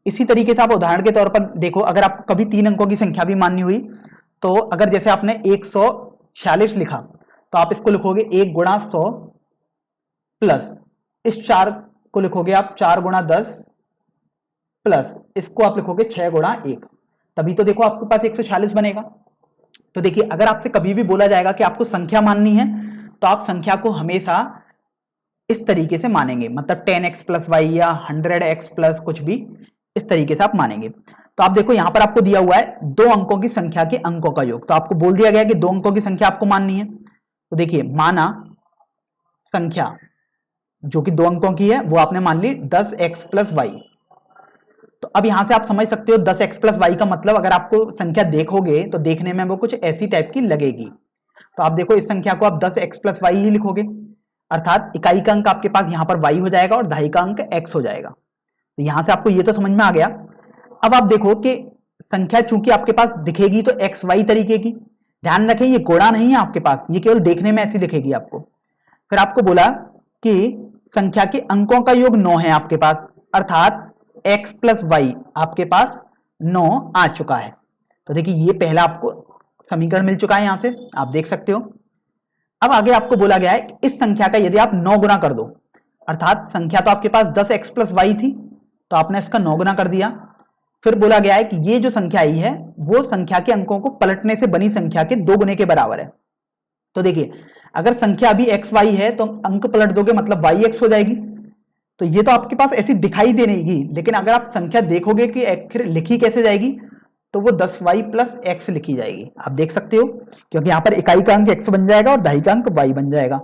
इसी तरीके से आप उदाहरण के तौर पर देखो, अगर आप कभी 3 अंकों की संख्या भी माननी हुई, तो अगर जैसे आपने 146 लिखा तो आप इसको लिखोगे 1 गुणा 100 प्लस इस 4 को लिखोगे आप 4 गुणा 10 प्लस इसको आप लिखोगे 6 गुणा 1, तभी तो देखो आपके पास 146 बनेगा। तो देखिए अगर आपसे कभी भी बोला जाएगा कि आपको संख्या माननी है तो आप संख्या को हमेशा इस तरीके से मानेंगे, मतलब 10x प्लस वाई या 100x प्लस कुछ भी, इस तरीके से आप मानेंगे। तो आप देखो यहां पर आपको दिया हुआ है 2 अंकों की संख्या के अंकों का योग, तो आपको बोल दिया गया कि 2 अंकों की संख्या आपको माननी है। तो देखिए माना संख्या जो कि 2 अंकों की है वो आपने मान ली 10x प्लस वाई। तो अब यहां से आप समझ सकते हो 10x प्लस वाई का मतलब, अगर आपको संख्या देखोगे तो देखने में वो कुछ ऐसी टाइप की लगेगी। तो आप देखो इस संख्या को आप 10x प्लस वाई ही लिखोगे, अर्थात इकाई का अंक आपके पास यहां पर y हो जाएगा और दहाई का अंक x हो जाएगा। तो यहां से आपको ये तो समझ में आ गया। अब आप देखो कि संख्या चूंकि आपके पास दिखेगी तो xy तरीके की, ध्यान रखें ये गुणा नहीं है आपके पास, ये केवल देखने में ऐसी दिखेगी आपको। फिर आपको बोला कि संख्या के अंकों का योग 9 है आपके पास, अर्थात x प्लस वाई आपके पास 9 आ चुका है। तो देखिए ये पहला आपको समीकरण मिल चुका है, यहां से आप देख सकते हो। अब आगे आपको बोला गया है इस संख्या का यदि आप 9 गुना कर दो, अर्थात संख्या तो आपके पास 10x प्लस वाई थी, तो आपने इसका 9 गुना कर दिया। फिर बोला गया है कि ये जो संख्या आई है वो संख्या के अंकों को पलटने से बनी संख्या के 2 गुने के बराबर है। तो देखिए अगर संख्या अभी एक्स वाई है तो अंक पलट दोगे मतलब वाई एक्स हो जाएगी। तो ये तो आपके पास ऐसी दिखाई देगी, लेकिन अगर आप संख्या देखोगे कि आखिर लिखी कैसे जाएगी, तो वो 10y प्लस एक्स लिखी जाएगी। आप देख सकते हो क्योंकि यहाँ पर इकाई का अंक x बन जाएगा और दहाई का अंक y बन जाएगा।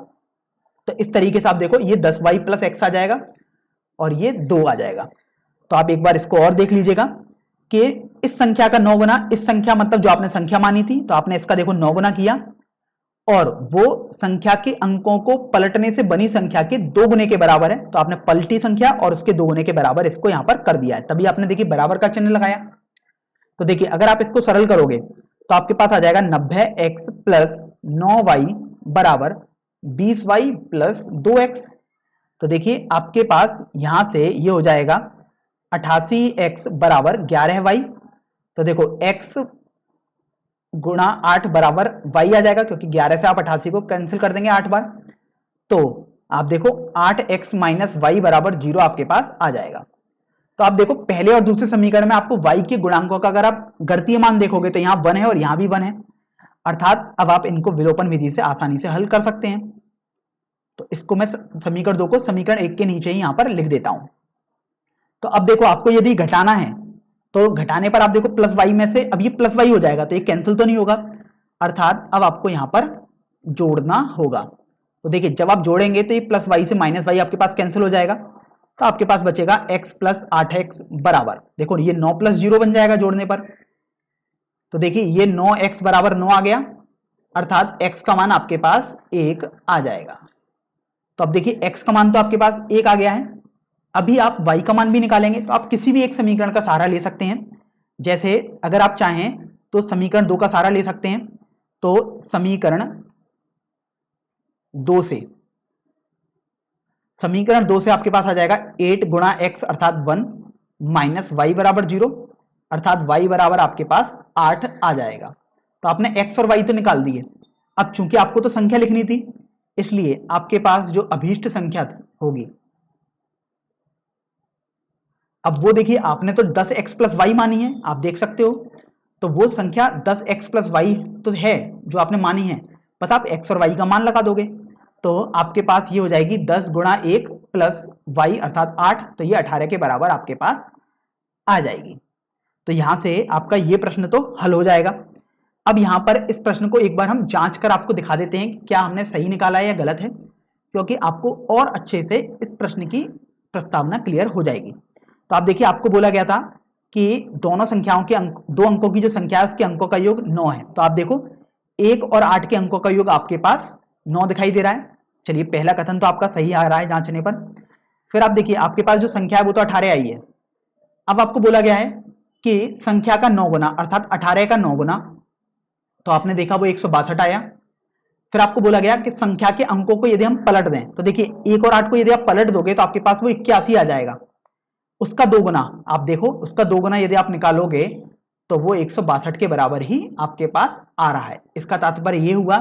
तो इस तरीके से आप देखो ये 10y प्लस एक्स आ जाएगा और ये 2 आ जाएगा। तो आप एक बार इसको और देख लीजिएगा कि इस संख्या का 9 गुना, इस संख्या मतलब जो आपने संख्या मानी थी तो आपने इसका देखो 9 गुना किया, और वो संख्या के अंकों को पलटने से बनी संख्या के 2 गुने के बराबर है। तो आपने पलटी संख्या और उसके 2 गुने के बराबर इसको यहां पर कर दिया है, तभी आपने देखिए बराबर का चिन्ह लगाया। तो देखिए अगर आप इसको सरल करोगे तो आपके पास आ जाएगा 90x प्लस 9y बराबर 20y प्लस 2x। तो देखिए आपके पास यहां से ये हो जाएगा 88x बराबर 11y। तो देखो x गुणा 8 बराबर y आ जाएगा, क्योंकि 11 से आप 88 को कैंसिल कर देंगे 8 बार। तो आप देखो 8x माइनस वाई बराबर 0 आपके पास आ जाएगा। तो आप देखो पहले और दूसरे समीकरण में आपको y के गुणांकों का अगर आप गणितीय मान देखोगे तो यहाँ 1 है और यहाँ भी 1 है, अर्थात अब आप इनको विलोपन विधि से आसानी से हल कर सकते हैं। तो इसको मैं समीकरण 2 को समीकरण 1 के नीचे ही यहाँ पर लिख देता हूं। तो अब देखो आपको यदि घटाना है तो घटाने पर आप देखो प्लस वाई में से अब ये प्लस वाई हो जाएगा, तो ये कैंसिल तो नहीं होगा, अर्थात अब आपको यहां पर जोड़ना होगा। तो देखिए जब आप जोड़ेंगे तो ये प्लस वाई से माइनस वाई आपके पास कैंसिल हो जाएगा, तो आपके पास बचेगा x प्लस 8x बराबर, देखो ये 9 प्लस 0 बन जाएगा जोड़ने पर। तो देखिए ये 9x बराबर 9 आ गया, अर्थात x का मान आपके पास 1 आ जाएगा। तो अब देखिए x का मान तो आपके पास 1 आ गया है, अभी आप y का मान भी निकालेंगे। तो आप किसी भी एक समीकरण का सहारा ले सकते हैं, जैसे अगर आप चाहें तो समीकरण 2 का सहारा ले सकते हैं। तो समीकरण 2 से आपके पास आ जाएगा 8 गुणा x अर्थात 1 माइनस वाई बराबर 0, अर्थात y बराबर आपके पास 8 आ जाएगा। तो आपने x और y तो निकाल दिए, अब चूंकि आपको तो संख्या लिखनी थी इसलिए आपके पास जो अभीष्ट संख्या होगी, अब वो देखिए आपने तो 10x प्लस वाई मानी है, आप देख सकते हो, तो वो संख्या 10x प्लस वाई तो है जो आपने मानी है, बस आप x और y का मान लगा दोगे तो आपके पास ये हो जाएगी 10 गुणा 1 प्लस वाई अर्थात 8, तो ये 18 के बराबर आपके पास आ जाएगी। तो यहां से आपका ये प्रश्न तो हल हो जाएगा। अब यहां पर इस प्रश्न को एक बार हम जांच कर आपको दिखा देते हैं क्या हमने सही निकाला है या गलत है, क्योंकि आपको और अच्छे से इस प्रश्न की प्रस्तावना क्लियर हो जाएगी। तो आप देखिए आपको बोला गया था कि दोनों संख्याओं के अंक, दो अंकों की जो संख्या है उसके अंकों का योग 9 है। तो आप देखो 1 और 8 के अंकों का योग आपके पास 9 दिखाई दे रहा है। चलिए पहला कथन तो आपका सही आ रहा है जांचने पर। फिर आप देखिए आपके पास जो संख्या है वो तो 18 आई है। अब आपको बोला गया है कि संख्या का 9 गुना अर्थात 18 का 9 गुना, तो आपने देखा वो 162 आया। फिर आपको बोला गया कि संख्या के अंकों को यदि हम पलट दें, तो देखिए 1 और 8 को यदि आप पलट दोगे तो आपके पास वो 81 आ जाएगा, उसका 2 गुना, आप देखो उसका 2 गुना यदि आप निकालोगे तो वो 162 के बराबर ही आपके पास आ रहा है। इसका तात्पर्य ये हुआ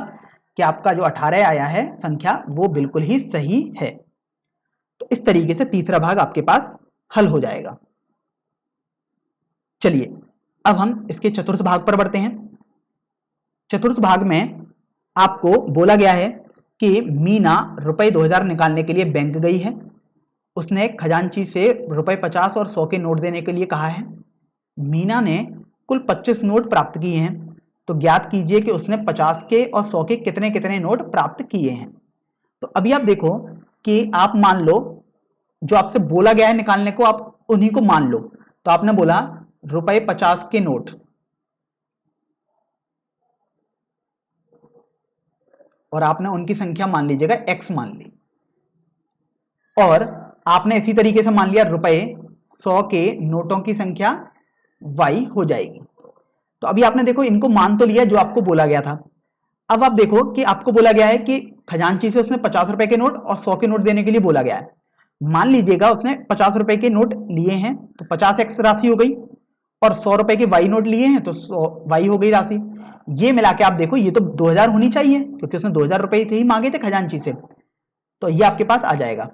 कि आपका जो 18 आया है संख्या वो बिल्कुल ही सही है। तो इस तरीके से तीसरा भाग आपके पास हल हो जाएगा। चलिए अब हम इसके चतुर्थ भाग पर बढ़ते हैं। चतुर्थ भाग में आपको बोला गया है कि मीना रुपए 2000 निकालने के लिए बैंक गई है, उसने खजांची से रुपए 50 और 100 के नोट देने के लिए कहा है। मीना ने कुल 25 नोट प्राप्त किए हैं, तो ज्ञात कीजिए कि उसने 50 के और 100 के कितने कितने नोट प्राप्त किए हैं। तो अभी आप देखो कि आप मान लो जो आपसे बोला गया है निकालने को आप उन्हीं को मान लो। तो आपने बोला रुपए 50 के नोट, और आपने उनकी संख्या मान लीजिएगा x मान ली, और आपने इसी तरीके से मान लिया रुपए 100 के नोटों की संख्या y हो जाएगी। तो अभी आपने देखो इनको मान तो लिया जो आपको बोला गया था। अब आप देखो कि आपको बोला गया है कि खजांची से उसने 50 रुपए के नोट और 100 के नोट देने के लिए बोला गया है। मान लीजिएगा उसने 50 रुपए के नोट लिए हैं तो 50x राशि हो गई, और 100 रुपए के वाई नोट लिए हैं तो 100 वाई हो गई राशि। ये मिला के आप देखो ये तो 2000 होनी चाहिए, क्योंकि उसने 2000 रुपए थे ही मांगे थे खजांची से, तो ये आपके पास आ जाएगा।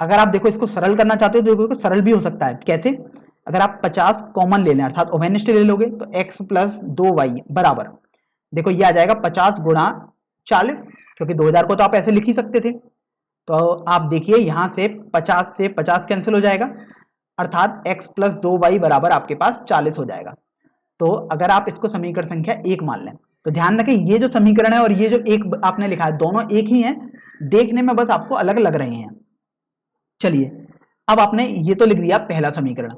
अगर आप देखो इसको सरल करना चाहते हो तो देखो सरल भी हो सकता है। कैसे? अगर आप 50 कॉमन ले लें अर्थात ओवेनिस्ट ले लोगे तो x प्लस 2y बराबर, देखो ये आ जाएगा 50 गुणा 40, क्योंकि 2000 को तो आप ऐसे लिख ही सकते थे। तो आप देखिए यहां से 50 से 50 कैंसिल हो जाएगा, अर्थात x प्लस 2y बराबर आपके पास 40 हो जाएगा। तो अगर आप इसको समीकरण संख्या 1 मान लें तो ध्यान रखें ये जो समीकरण है और ये जो एक आपने लिखा है दोनों एक ही हैं, देखने में बस आपको अलग लग रहे हैं। चलिए अब आपने ये तो लिख दिया पहला समीकरण।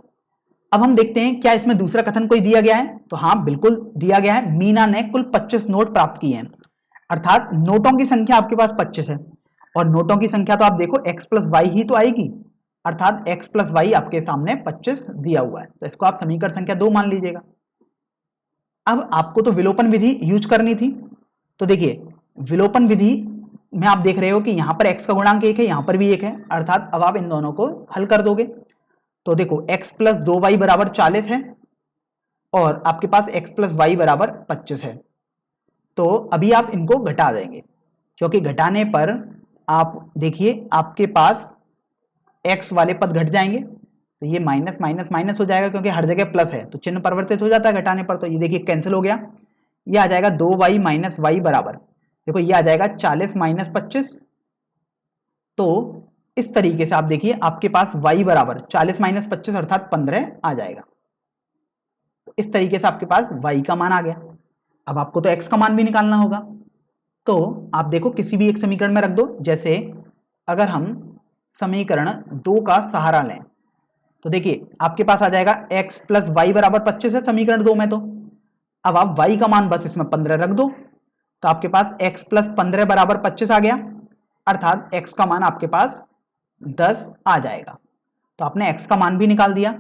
अब हम देखते हैं क्या इसमें दूसरा कथन कोई दिया गया है। तो हाँ बिल्कुल दिया गया है, मीना ने कुल 25 नोट प्राप्त किए हैं, अर्थात नोटों की संख्या आपके पास 25 है, और नोटों की संख्या तो आप देखो x प्लस वाई ही तो आएगी, अर्थात x प्लस वाई आपके सामने 25 दिया हुआ है, तो इसको आप समीकरण संख्या 2 मान लीजिएगा। अब आपको तो विलोपन विधि यूज करनी थी, तो देखिए विलोपन विधि में आप देख रहे हो कि यहां पर x का गुणांक 1 है, यहां पर भी 1 है, अर्थात अब आप इन दोनों को हल कर दोगे तो देखो x प्लस 2y बराबर 40 है और आपके पास x प्लस वाई बराबर 25 है। तो अभी आप इनको घटा देंगे, क्योंकि घटाने पर आप देखिए आपके पास x वाले पद घट जाएंगे, तो ये माइनस माइनस माइनस हो जाएगा, क्योंकि हर जगह प्लस है तो चिन्ह परिवर्तित हो जाता है घटाने पर। तो ये देखिए कैंसिल हो गया, ये आ जाएगा 2y माइनस वाई बराबर, देखो ये आ जाएगा 40 माइनस 25। तो इस तरीके से आप देखिए आपके पास y बराबर 40 माइनस 25 अर्थात 15 आ जाएगा। तो इस तरीके से आपके पास y का मान आ गया। अब आपको तो x का मान भी निकालना होगा, तो आप देखो किसी भी एक समीकरण में रख दो। जैसे अगर हम समीकरण 2 का सहारा लें तो देखिए आपके पास आ जाएगा x प्लस वाई बराबर 25 है समीकरण 2 में। तो अब आप y का मान बस इसमें 15 रख दो, तो आपके पास x प्लस 15 बराबर 25 आ गया, अर्थात x का मान आपके पास 10 आ जाएगा। तो आपने x का मान भी निकाल दिया।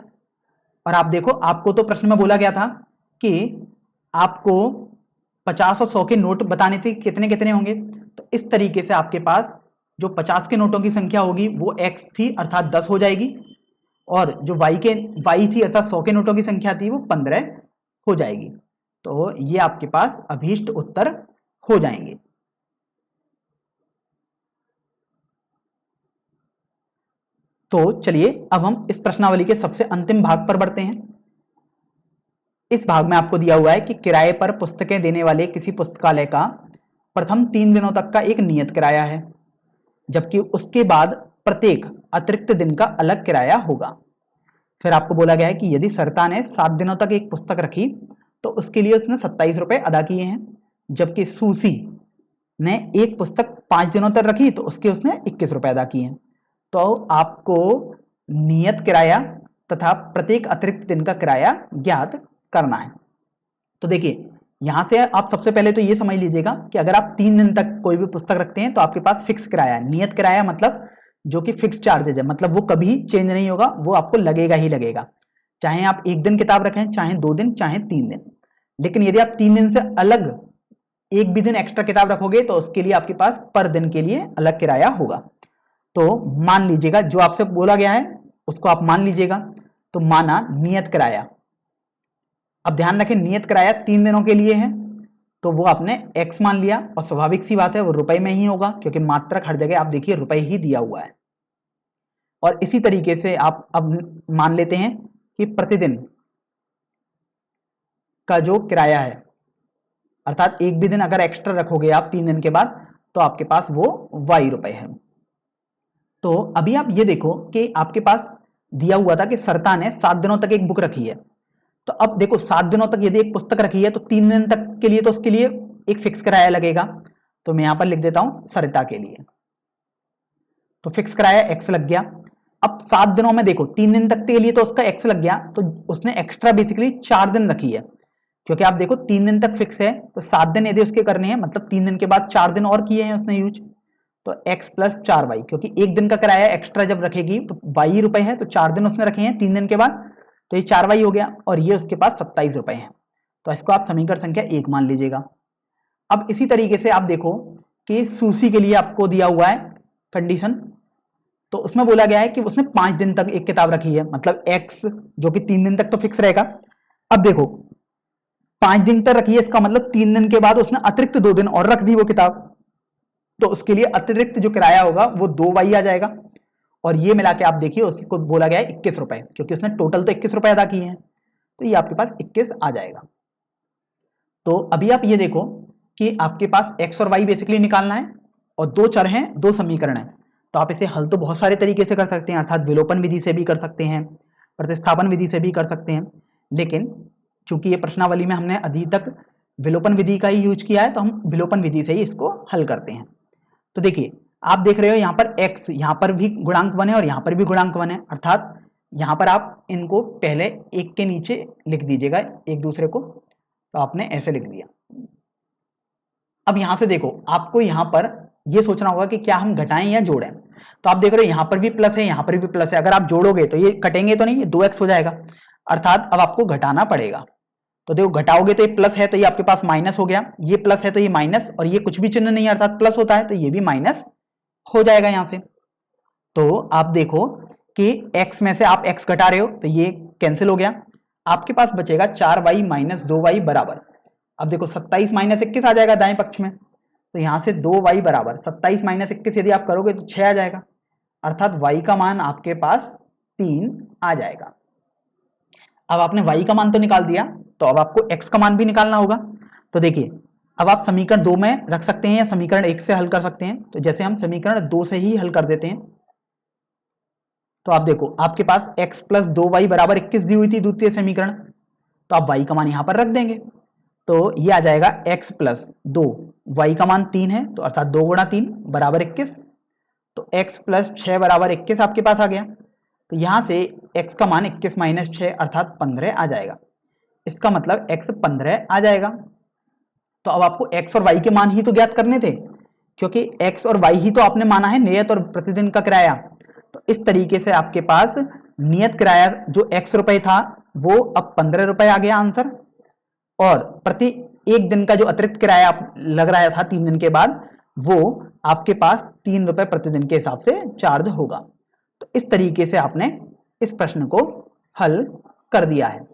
और आप देखो आपको तो प्रश्न में बोला गया था कि आपको 50 और 100 के नोट बताने थे कितने कितने होंगे, तो इस तरीके से आपके पास जो 50 के नोटों की संख्या होगी वो x थी अर्थात 10 हो जाएगी, और जो y थी अर्थात 100 के नोटों की संख्या थी वो 15 हो जाएगी। तो ये आपके पास अभीष्ट उत्तर हो जाएंगे। तो चलिए अब हम इस प्रश्नावली के सबसे अंतिम भाग पर बढ़ते हैं। इस भाग में आपको दिया हुआ है कि किराए पर पुस्तकें देने वाले किसी पुस्तकालय का प्रथम 3 दिनों तक का एक नियत किराया है, जबकि उसके बाद प्रत्येक अतिरिक्त दिन का अलग किराया होगा। फिर आपको बोला गया है कि यदि सरिता ने 7 दिनों तक एक पुस्तक रखी तो उसके लिए उसने 27 रुपए अदा किए हैं, जबकि सूसी ने एक पुस्तक 5 दिनों तक रखी तो उसके उसने 21 रुपए अदा किए हैं। तो आपको नियत किराया तथा प्रत्येक अतिरिक्त दिन का किराया ज्ञात करना है। तो देखिए यहां से आप सबसे पहले तो ये समझ लीजिएगा कि अगर आप 3 दिन तक कोई भी पुस्तक रखते हैं तो आपके पास फिक्स किराया है। नियत किराया मतलब जो कि फिक्स चार्जेज है, मतलब वो कभी चेंज नहीं होगा, वो आपको लगेगा ही लगेगा, चाहे आप 1 दिन किताब रखें, चाहे 2 दिन, चाहे 3 दिन। लेकिन यदि आप 3 दिन से अलग एक भी दिन एक्स्ट्रा किताब रखोगे तो उसके लिए आपके पास पर दिन के लिए अलग किराया होगा। तो मान लीजिएगा जो आपसे बोला गया है उसको आप मान लीजिएगा। तो माना नियत किराया, अब ध्यान रखें नियत किराया 3 दिनों के लिए है, तो वो आपने x मान लिया, और स्वाभाविक सी बात है वो रुपए में ही होगा, क्योंकि मात्रक हर जगह आप देखिए रुपए ही दिया हुआ है। और इसी तरीके से आप अब मान लेते हैं कि प्रतिदिन का जो किराया है, अर्थात एक भी दिन अगर एक्स्ट्रा रखोगे आप 3 दिन के बाद तो आपके पास वो y रुपए है। तो अभी आप ये देखो कि आपके पास दिया हुआ था कि सरिता ने 7 दिनों तक एक बुक रखी है, तो अब देखो 7 दिनों तक यदि एक पुस्तक रखी है तो 3 दिन तक के लिए तो उसके लिए एक फिक्स किराया लगेगा। तो मैं यहां पर लिख देता हूं सरिता के लिए, तो फिक्स किराया x लग गया। अब 7 दिनों में देखो 3 दिन तक के लिए तो उसका x लग गया, तो उसने एक्स्ट्रा बेसिकली 4 दिन रखी है, क्योंकि आप देखो 3 दिन तक फिक्स है तो 7 दिन यदि उसके करने हैं मतलब 3 दिन के बाद 4 दिन और किए हैं उसने यूज, तो x प्लस 4y, क्योंकि एक दिन का किराया एक्स्ट्रा जब रखेगी तो y रुपए है, तो 4 दिन उसने रखे हैं 3 दिन के बाद, तो ये 4y हो गया, और ये उसके पास 27 रुपए हैं। तो इसको आप समीकरण संख्या 1 मान लीजिएगा। अब इसी तरीके से आप देखो कि सुशी के लिए आपको दिया हुआ है कंडीशन, तो उसमें बोला गया है कि उसने 5 दिन तक एक किताब रखी है, मतलब x जो कि 3 दिन तक तो फिक्स रहेगा। अब देखो 5 दिन तक रखी है, इसका मतलब 3 दिन के बाद उसने अतिरिक्त 2 दिन और रख दी वो किताब, तो उसके लिए अतिरिक्त जो किराया होगा वो 2y आ जाएगा। और ये मिला के आप देखिए उसको बोला गया है 21 रुपए, क्योंकि उसने टोटल तो 21 रुपए अदा किए हैं, तो ये आपके पास 21 आ जाएगा। तो अभी आप ये देखो कि आपके पास x और y बेसिकली निकालना है और 2 चर हैं, 2 समीकरण हैं, तो आप इसे हल तो बहुत सारे तरीके से कर सकते हैं, अर्थात विलोपन विधि से भी कर सकते हैं, प्रतिस्थापन विधि से भी कर सकते हैं, लेकिन चूंकि ये प्रश्नावली में हमने अभी तक विलोपन विधि का ही यूज किया है, तो हम विलोपन विधि से ही इसको हल करते हैं। तो देखिए आप देख रहे हो यहाँ पर x, यहाँ पर भी गुणांक 1 है और यहाँ पर भी गुणांक 1 है, अर्थात यहाँ पर आप इनको पहले एक के नीचे लिख दीजिएगा एक दूसरे को, तो आपने ऐसे लिख दिया। अब यहाँ से देखो आपको यहाँ पर ये सोचना होगा कि क्या हम घटाएं या जोड़ें, तो आप देख रहे हो यहाँ पर भी प्लस है, यहाँ पर भी प्लस है, अगर आप जोड़ोगे तो ये कटेंगे तो नहीं, ये 2x हो जाएगा, अर्थात अब आपको घटाना पड़ेगा। तो देखो घटाओगे तो ये प्लस है तो ये आपके पास माइनस हो गया, ये प्लस है तो ये माइनस, और ये कुछ भी चिन्ह नहीं है अर्थात प्लस होता है तो ये भी माइनस हो जाएगा यहाँ से। तो आप देखो कि x में से आप x घटा रहे हो तो ये कैंसिल हो गया, आपके पास बचेगा 4y माइनस 2y बराबर, अब देखो 27 माइनस 21 आ जाएगा दाएं पक्ष में, तो यहां से 2y बराबर 27 माइनस 21 यदि आप करोगे तो 6 आ जाएगा, अर्थात y का मान आपके पास 3 आ जाएगा। अब आपने y का मान तो निकाल दिया, तो अब आपको x का मान भी निकालना होगा। तो देखिए अब आप समीकरण 2 में रख सकते हैं या समीकरण 1 से हल कर सकते हैं, तो जैसे हम समीकरण 2 से ही हल कर देते हैं, तो आप देखो आपके पास x प्लस 2y बराबर 21 दी हुई थी द्वितीय समीकरण, तो आप y का मान यहां पर रख देंगे, तो ये आ जाएगा x प्लस 2, y का मान 3 है तो अर्थात 2 गुणा 3 बराबर 21, तो x प्लस 6 बराबर 21 आपके पास आ गया, तो यहां से x का मान 21 माइनस 6 अर्थात 15 आ जाएगा, इसका मतलब x 15 आ जाएगा। तो अब आपको x और y के मान ही तो ज्ञात करने थे, क्योंकि x और y ही तो आपने माना है नियत और प्रतिदिन का किराया, तो इस तरीके से आपके पास नियत किराया जो x रुपए था वो अब 15 रुपए आ गया आंसर, और प्रति एक दिन का जो अतिरिक्त किराया लग रहा था 3 दिन के बाद वो आपके पास 3 रुपए प्रतिदिन के हिसाब से चार्ज होगा। तो इस तरीके से आपने इस प्रश्न को हल कर दिया है।